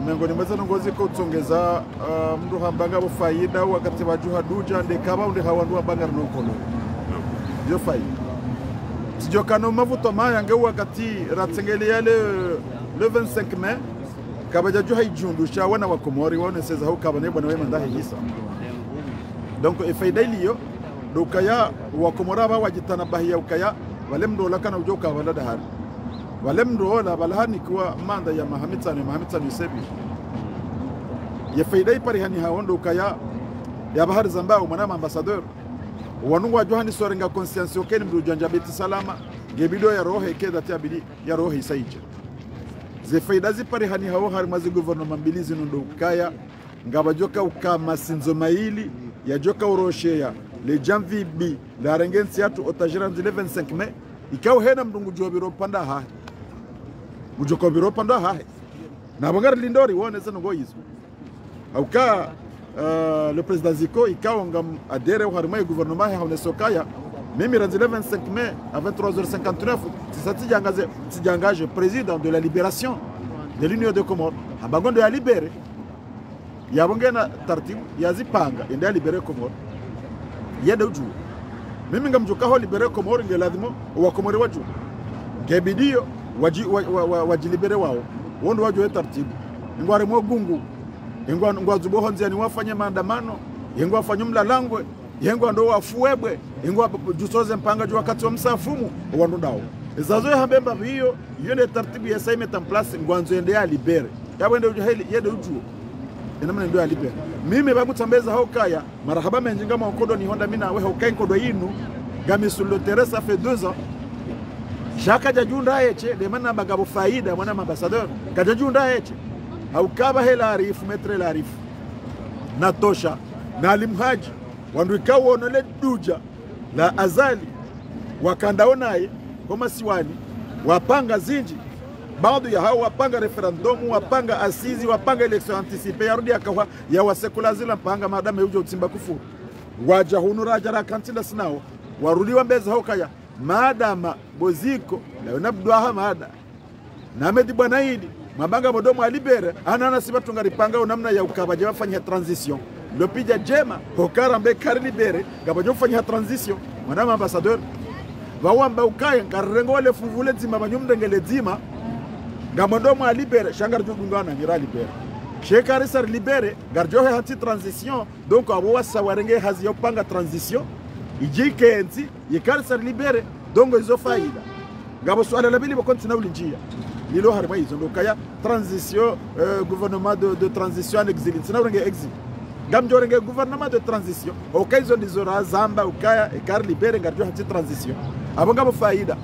miongoni mweza nongozi ko tsongeza mndu hambanga bo faida wakati wajuha duja ndekaba unde hawandu hambanga nokono yo faida sijokano mavuto maya nge wakati ratsengeli yale le 25 mai kabaja juha ijundu sha wana wa Komori wana seza ho kabane bwana wema ndahi hisa donc faida iliyo dokaya wa Komora ba wajitana bahia ukaya wale mndo lakana ujoka wala dahari wale mdola balahani kwa manda ya Mahamitani Yusebi ya faida ipari hani haondo kaya ya bahari zambao mwanama ambassadeur wanungu wa Johani sorenga conscience okeni mdu janja beti salama gebido ya rohe keda tiabidi ya rohe isaiche ze faida zipari hani hao harimazi gouvernement bilizi nundo kaya ngabajoka ukama sinzo maili ya joka uroshea le janvi bi la rengensi yatu otajira nzile 25 mai ikao hena mdungu jobiro panda ha ujoko biro panda ha na bangar lindori wone zeno goyizo auka le président Ziko ikao ngam adere au harima gouvernement ha onesokaya mimi ranzile 25 mai à 23h59 tijangaje président de la libération de l'Union de Comores abangondo ya libere yabongena tartibu yazipanga ende ya libere Comores yede uju mimi ngamjuka ho libere Comores ngeladimo wa Comores waju ngebidio wajilibere wao wondo wajo tartibu ngware mogungu ngwa zubo honzi ni wafanye maandamano ngwa afanye mlalangwe ngwa ndo wafuebwe ngwa jusoze mpanga jo wakati wa msafumu wondo dawo ezazo ya habemba hiyo yone tartibu ya saime en place ngwanzo ende ya libere yabwende ujo heli yede uju enamene ndo ya libere mimi babu tambeza hokaya marahaba menjinga makodo ni honda mina we hokai kodo yinu gami sur le terrain ça fait 2 ans Shaka jajunda eche de mana bagabo faida mwana ambassadeur kajajunda eche au kaba hela arifu metre la arifu natosha na alimhaji wandu ikawo onole duja la azali wakandaonaye kama siwani wapanga zinji baadhi ya hao wapanga referendumu wapanga asizi wapanga election anticipée yarudi akawa ya wasekula zila mpanga madame ujo utimba kufuru waja hunura jara kantila sinao warudi wambeza hokaya madama boziko na unabdwa mada na medi bwana hili mabanga modomo alibere anana sibatunga ripanga namna ya ukabaje wafanya transition lopija jema hokara mbe kari libere gabaje wafanya transition madama ambassadeur wawamba ukaya ngarengo wale fuvule zima banyumdengele zima gamodomo alibere shangar jugungana ngira libere shekari sar libere garjohe hati transition donc abo wasa warenge hazi yopanga transition ijikenzi yekari sar libere dongo izo faida ngabo swala la bili bakontina ulinjia lilo harima izo ndokaya transition gouvernement de transition en exil sina urenge exil Gamjorenge gouvernement de transition. Okaizo ndizora zamba ukaya ekar libere ngarjo hati transition. Abonga bo faida.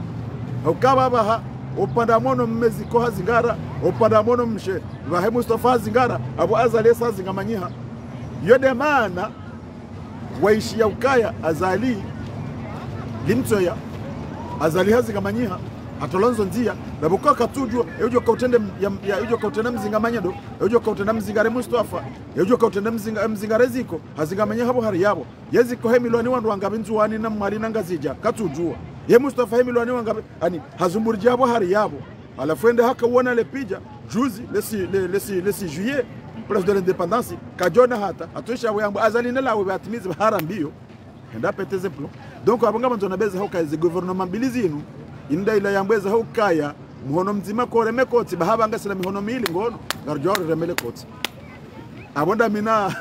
Okaba baha opanda mono mmezi ko hazingara, opanda mono mshe. Bahe Mustafa hazingara, abo azali sa zingamanyiha. Yode maana waishi ya ukaya azali limtoya. Azali hazingamanyiha. Atolonzo nzia na buko katujwa ejo kautende ya ejo kautenda mzingamanya do ejo kautenda mzingare Mustafa ejo kautenda mzingare ziko hazingamanya habo hari yabo yeziko he milioni wandu wangabinzu wani na mali nangazija katujwa ye Mustafa he milioni wangabe ani hazumburije habo hari yabo alafuende haka uona le pija juzi lesi juillet place de l'indépendance kajona hata atosha wambo azali na lawe batimize harambio enda peteze plan donc abanga manzona beza hoka ze gouvernement bilizinu inda ila yambweza hukaya muhono mzima kore mekoti bahabanga sila mihono mili ngono garjoro remele koti abonda mina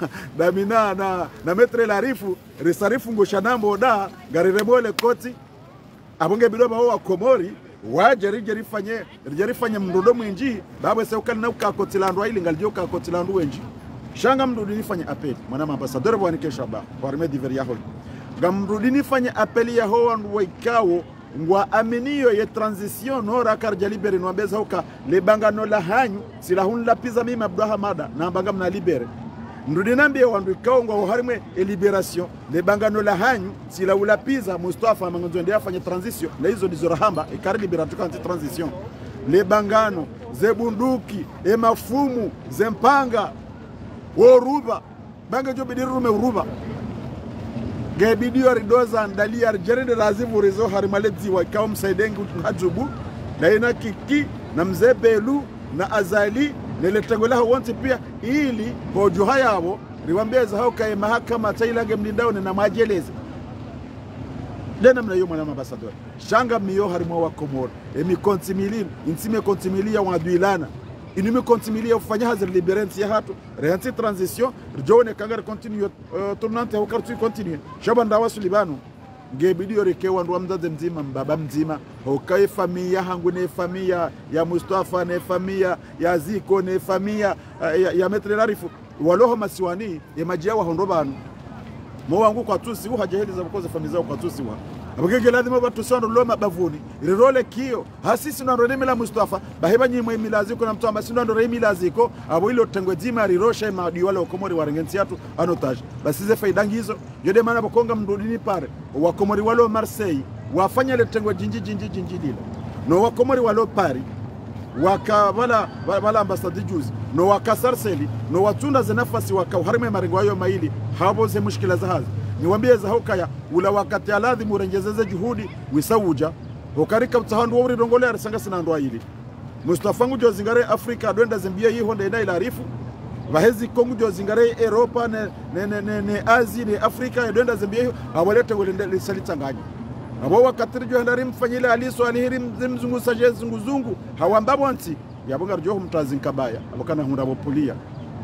na metre la rifu risarifu ngoshanambo da gari remole koti abonge bidoba wa Komori waje rijerifanye mndodo mwinji babwe se ukali na ukakotilandu ili ngaljo ukakotilandu wenji shanga mrudi nifanye apeli mwana ambassadeur wani kesha ba warme diveri yahol gamrudi nifanye apeli ya hoan waikao ngwa aminiyo ye transition nora karja libere no beza uka le bangano la hanyu sila hun la piza mimi Abdulhamada na banga mna libere ndudi nambe wandu ikao ngwa harimwe e liberation le bangano la hanyu sila ula piza Mustafa mangonzo ndia afanye transition na hizo ndizo rahamba ikari libera tukanti transition le bangano ze bunduki e mafumu ze mpanga wo ruba banga jo bidirume ruba Gebidio ridoza ndali arjerende lazimu rezo harimalezi wa kao msaidengu hajubu na ina kiki na mzee Belu na Azali neletangola wanti pia ili hoju hayabo riwambeza hao kai mahakama tailage mlindao na majelezi dena mna yo mwana ambassadeur shanga miyo harimo wa Komoro emi kontimili intime kontimilia wa duilana inime kontimilia ufanya hazir liberensi ya hatu rehansi transition rjone kangare continue tournante au kartu continue shabanda wasu libano gebidio rekewa ndo mzaze mzima mbaba mzima hokai familia hangu ne familia ya Mustafa ne familia ya Ziko ne familia ya metre larifu waloho masiwani ya majiawa hondobano mo wangu kwa tusi uhajeheli za bukoza familia zao kwa tusi wa abagege lazima batu sondo loma bavuni role kio hasisi na role mila Mustafa baheba nyimwe milaziko na mtu amasindo ndo remi laziko abo ile tengwe jima rirosha madi wale Komori warengensi atu anotage basize faidangi hizo yode maana bakonga mrudini pare wa Komori wale Marseille wafanya le tengwe jinji dile no wa Komori wale Paris wala ambassadeur juzi no wakasarseli no watunda za nafasi wakaharime marengo hayo maili habo ze mushkila za hazi niwambie za hokaya ula wakati aladhi murengezeze juhudi wisawuja hokarika mtahandu wawri rongole arisanga sinandwa hili Mustafa ngujo zingare Afrika doenda zembia hii honda ina ilarifu vahezi kongujo zingare Europa ne Asia ne Afrika doenda zembia hii awalete welende lisalitanganya abo wakati rijo handari mfanyile aliso alihiri mzungu saje zunguzungu hawambabo nti yabonga rijo mtazinkabaya abokana hunda bopulia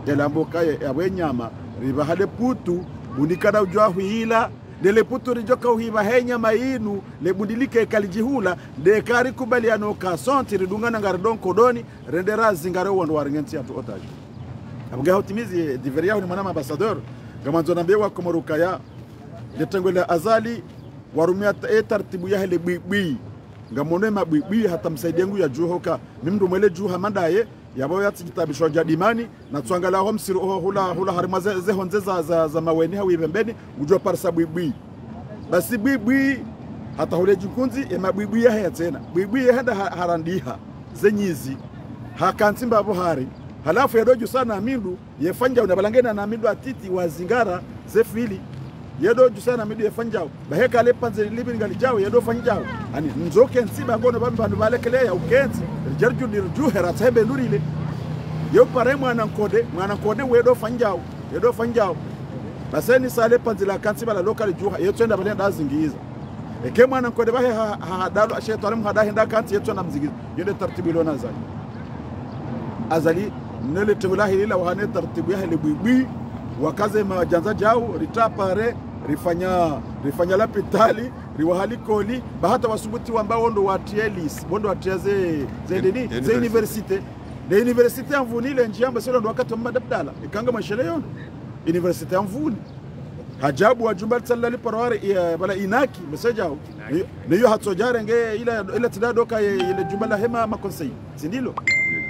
elambo kaye abwenyama riba hade putu bunikana ujwa huila dele putu rijoka uhiba henya mainu le bundilike kalijihula de kari kubaliano ka sonti ridungana ngardon kodoni rendera zingare wondo waringenti atu otaji abuga hotimizi diveria ni mwana ambassadeur gamanzo nambewa komorukaya de tengwele azali warumia taratibu ya hele bibi ngamone mabibi hata msaidia ngu ya juhoka mimdu mwele juha mandaye yabo yati kitabishwa jadimani na tuangala ho msiru hula harimaze zehonze za maweni hawi pembeni ujua parsa bibi basi bibi hata hule jukunzi mabibi ya tena bibi hada harandiha zenyizi hakantimba abo hari halafu yadoju sana mindu yefanja unabalangena na mindu atiti wazingara zefili yedoju sana mindu yefanjao baheka lepanze libi ngalijao yedo fanjao ani nzoke nsiba ngono bantu balekele ya ukenzi jarju dirjuhera tabe nurile yo pare mwana nkode wedo fanjao baseni sale panzila kansiba la local juha yetwenda balenda azingiza eke mwana nkode bahe hadalo asheto alim hada hinda kanti yetwenda mzigiza yende tartibu ilona azali nele tewlahi ila wahane tartibu ya hele bibi wakaze majanza jao ritapare rifanya la pitali riwahali koli bahata wasubuti ambao ndo watielis bondo watiaze universite de universite amvunile njamba selo ndo wakati wa madabdala ikanga mashele yono universite ya Mvuni hajabu wa jumba tsallali parware bala inaki meseja niyo hatsojare nge ila tidadoka ile jumba la hema makonsei sindilo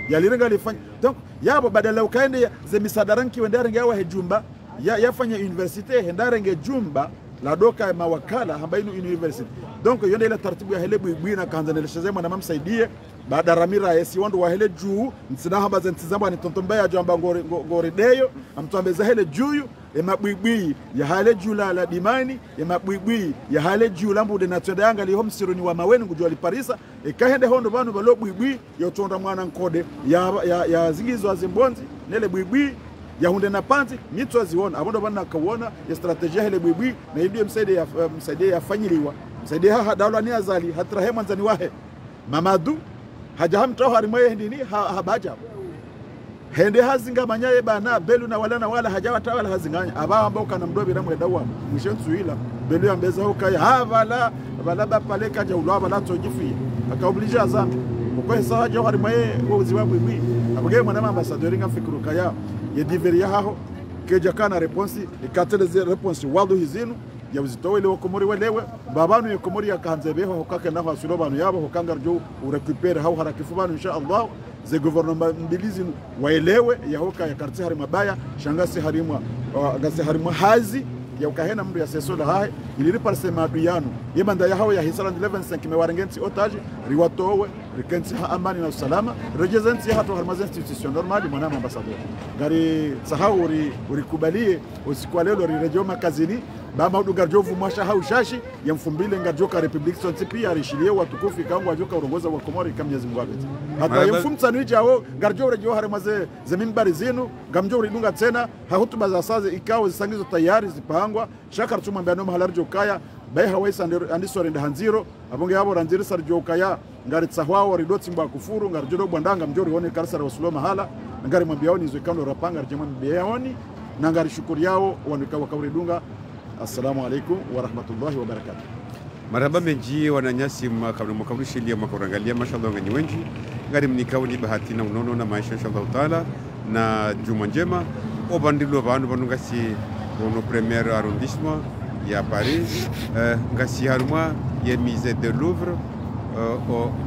yalirenga lifanya donc yabo badala ukaende ze misadaranki wendare nge awa hejumba yafanya universite hendare nge jumba la doka mawakala ambayo university donc yonde ile taratibu ya hele bwibwina kanza neleshezema na mamsaidie baada ramira yesi wandu wa hele juu nsina hamba zentizamba ni tontomba ya jamba ngorideyo amtuambeza hele juu emabwibwi ya hale juu la dimani emabwibwi ya hale juu lambu de natwenda yanga li homsironi wa maweni kujua li parisa ekahende hondo banu balo bwibwi ya utonda mwana nkode ya zingizo azimbonzi nele bwibwi ya hunde na panzi mitu aziona abondo bana kawona ya strategia hele bwibwi na ndio msaidie yafanyiliwa msaidie hadawla ni azali hatra hema nzani wahe mamadu hajahamtoa harimwe ndini habaja hende hazinga manyaye bana belu na wala hajawata wala hazinganya aba ambao kana mdobi ramwe dawa mwishensuila belu ya mbeza ukaya havala balaba pale kaja ulwa bala tojifi akaoblija azambi kwa sawa jo harimwe uziwa bwibi abage mwana ambassadeur nga fikuru kaya ye diveria haho keja kana response ikateleze response wadu hizinu ya uzitowe ile wakomori walewe babanu ya komori ya kanzebeho hokake na hasulo banu yabo hokanga rjo urecupere hau harakifu banu insha Allah ze gouvernement mbilizi waelewe ya hoka ya karti hari mabaya shangasi harimwa gasi harimwa hazi ya ukahena mdu ya sesola hae iliri parsema aduyanu yemanda ya hao ya hisara 11 mewarengenti otage riwatowe rikenti ha amani na usalama rejezenti ya hatu harmaze institution normali mwanama ambassadeur gari sahau urikubalie usiku leo rirejeo makazini bama udugarjovu mwasha hau shashi ya mfumbile ngajoka republic sonti pia arishilie watukufi kangu wajoka urongoza wa Komori kamnyezi mwabeti hata yemfumta nija ho garjo rejo haremaze zemimbari zinu gamjo ridunga tena hahutuba za saze ikawa zisangizo tayari zipangwa shaka rutuma mbano mahalarjo kaya bai hawaisa andisore ndahanziro abonge yabo ranziro sarjo kaya ngari tsahwao ridoti mba kufuru ngarjo bwandanga mjori one karsara wasulo mahala ngari mwambiaoni zwekano rapanga rjema mbiaoni na ngari shukuri yao wanikawa kawridunga. Assalamu alaikum wa rahmatullahi wa barakatuh. Marhaba menji wananyasi kabla mkabrishilia mkarangalia mashallah ngani wengi ngari mnikao ni bahati na unono na maisha inshallah taala na juma njema obandilo bantu banungasi ono premier arrondissement ya Paris ngasi haruma ya musée de Louvre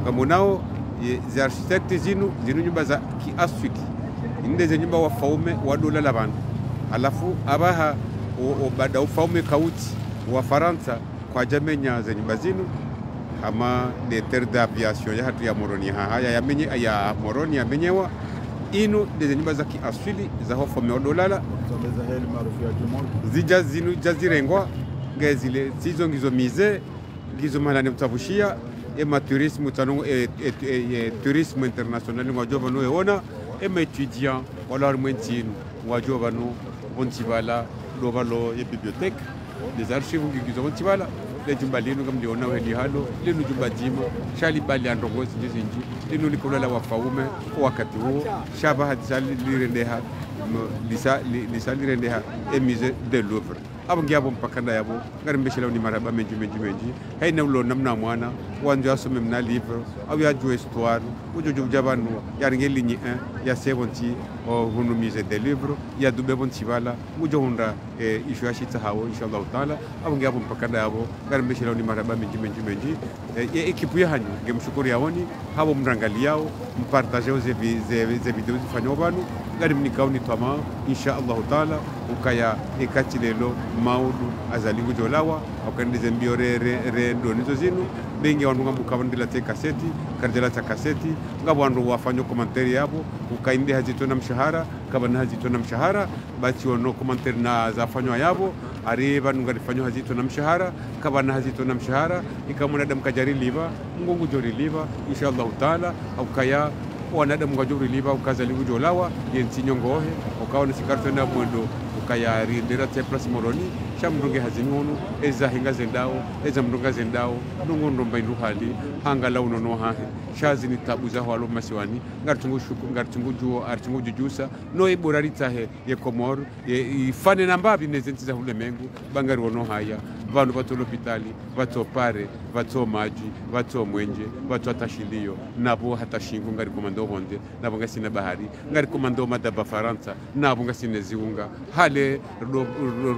ngamonao za architecte zinu nyumba za kiasfiki inde nyumba wa faume wa dola la bantu alafu abaha baada ufaume kauti wa Faransa kwa jamenya za nyumba zinu ama de terre d'aviation ya hatu ya Moroni haya ya Moroni amenyewa inu de nyumba za kiasili za hofaume wa dolala zija zinu jazirengwa ngezile sizo ngizo mize ngizo malane mtavushia ema tourisme tanongo tourisme international ngwajoba no eona ema étudiant wala armentino ngwajoba no ontibala lovalo ya bibliothèque des archives ngizo ontibala le jumbalino ngamliona weli halo lenu jumbajima shali bali andongozi njizinji lenu likola wa faume wakati huo shaba hadisali lirendeha lisa lirendeha musée de Louvre abongiabo mpakanda yabo ngari mbeshela ni maraba menji haina ulo namna mwana wanjo asome mna livre au ya jo histoire ujojo jabanu ya ngeli ni 1 ya 70 hunu musée de Louvre ya dube bontivala ujo hunda ishu ashita hawo inshallah taala abongiabo mpakanda yabo ngari mbeshela ni maraba menji ekipu ya hanyu ngemshukuru yaoni habo mrangaliao mpartage ze video zifanyo banu ngari mnikauni tama inshallah taala ukaya ekati lelo maudu azalingu jolawa akandeze mbio re ndonizo zinu bengi wandu ngambuka bandila te kaseti kardela ta kaseti ngabo wandu wafanyo commentary yabo ukainde hazito na mshahara kabana hazito na mshahara bati wono commentary na zafanywa yabo ariba nungalifanywa hazito na mshahara kabana hazito na mshahara ikamuna dam kajari liba ngungu jori liba inshallah taala ukaya wanadamu ngajuri liba ukazalingu jolawa yensinyongohe ukaona sikarto na mwendo ukayari ndera te place Moroni shamrunge hazinunu eza hinga zendao eza mrunga zendao nungondo mbaindu hali hangala unono hahe shazi ni tabu za halo masiwani ngartungu shuku ngartungu juo artungu jujusa no iborarita he ye Komoro ifane nambabi nezenti za hulemengu bangari wono haya vanhu vatso lopitali vatso pare vatso maji vatso mwenje vatso atashilio navo hatashingo ngari komando honde navo ngasina bahari ngari komando madaba faransa navo ngasine ziunga hale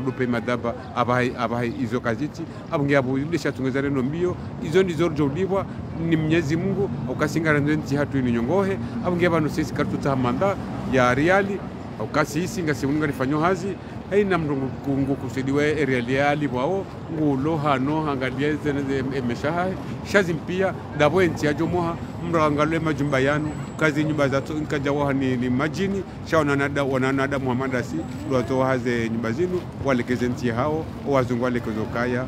rupe madaba abai izo kaziti abunge abu lisha tungezare no mbio izo ndizo rjolibwa ni Mwenyezi Mungu ukasingana nzi hatu ni nyongohe abunge bano sisi kartuta manda ya reali ukasi hisi ngasimunga rifanyo hazi haina mndungu kungu kusidiwe reali wao ngulo hano hangalia zene emeshaha shazi mpia dabo enti ajomoha mrangalwe majumba yanu kazi nyumba za nkajawa ni majini shaona nada wananada Muhammad asi doto haze nyumba zinu walekezenti hao wazungu walekezokaya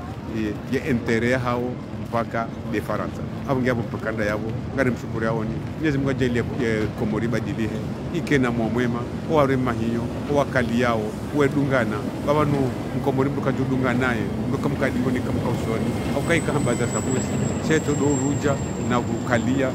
ye entere hao mpaka de Faransa abunge abo pakanda yabo ngari mshukuri yao ni Mwenyezi Mungu ajalie Komori badilihe ikena mwema owarema hiyo owakali yao wedungana babanu mkomori mukajudunga naye mukamkadingo ni kamkausoni aukaika hambaza sabusi seto do ruja na kukalia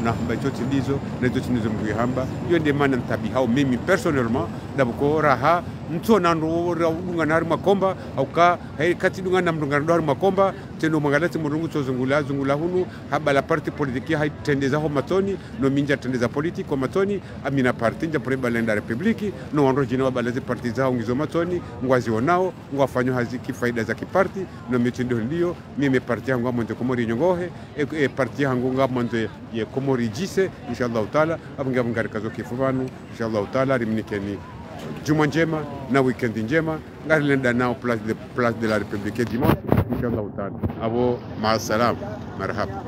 na mbachote ndizo na zote ndizo mkuihamba hiyo ndiye maana ntabi hao mimi personnellement dabuko raha mtona ndo dunga na makomba auka kati dunga na mdunga ndo makomba tendo mangalati murungu zungula hunu haba la parti politiki haitendeza ho matoni no minja tendeza politiki kwa matoni amina parti nja preba lenda republiki no wando jina wabalazi parti zao ngizo matoni ngwazi onao ngwafanyo haziki faida za kiparti no mitindo ndio mimi parti yangu amonde Komori nyongohe parti yangu ngamonde ye Komori jise inshallah taala abunga ngari kazo kifubanu inshallah taala rimnikeni juma njema na weekend njema ngari lenda nao place de la République dimanche inshallah taala abo ma salam marhaba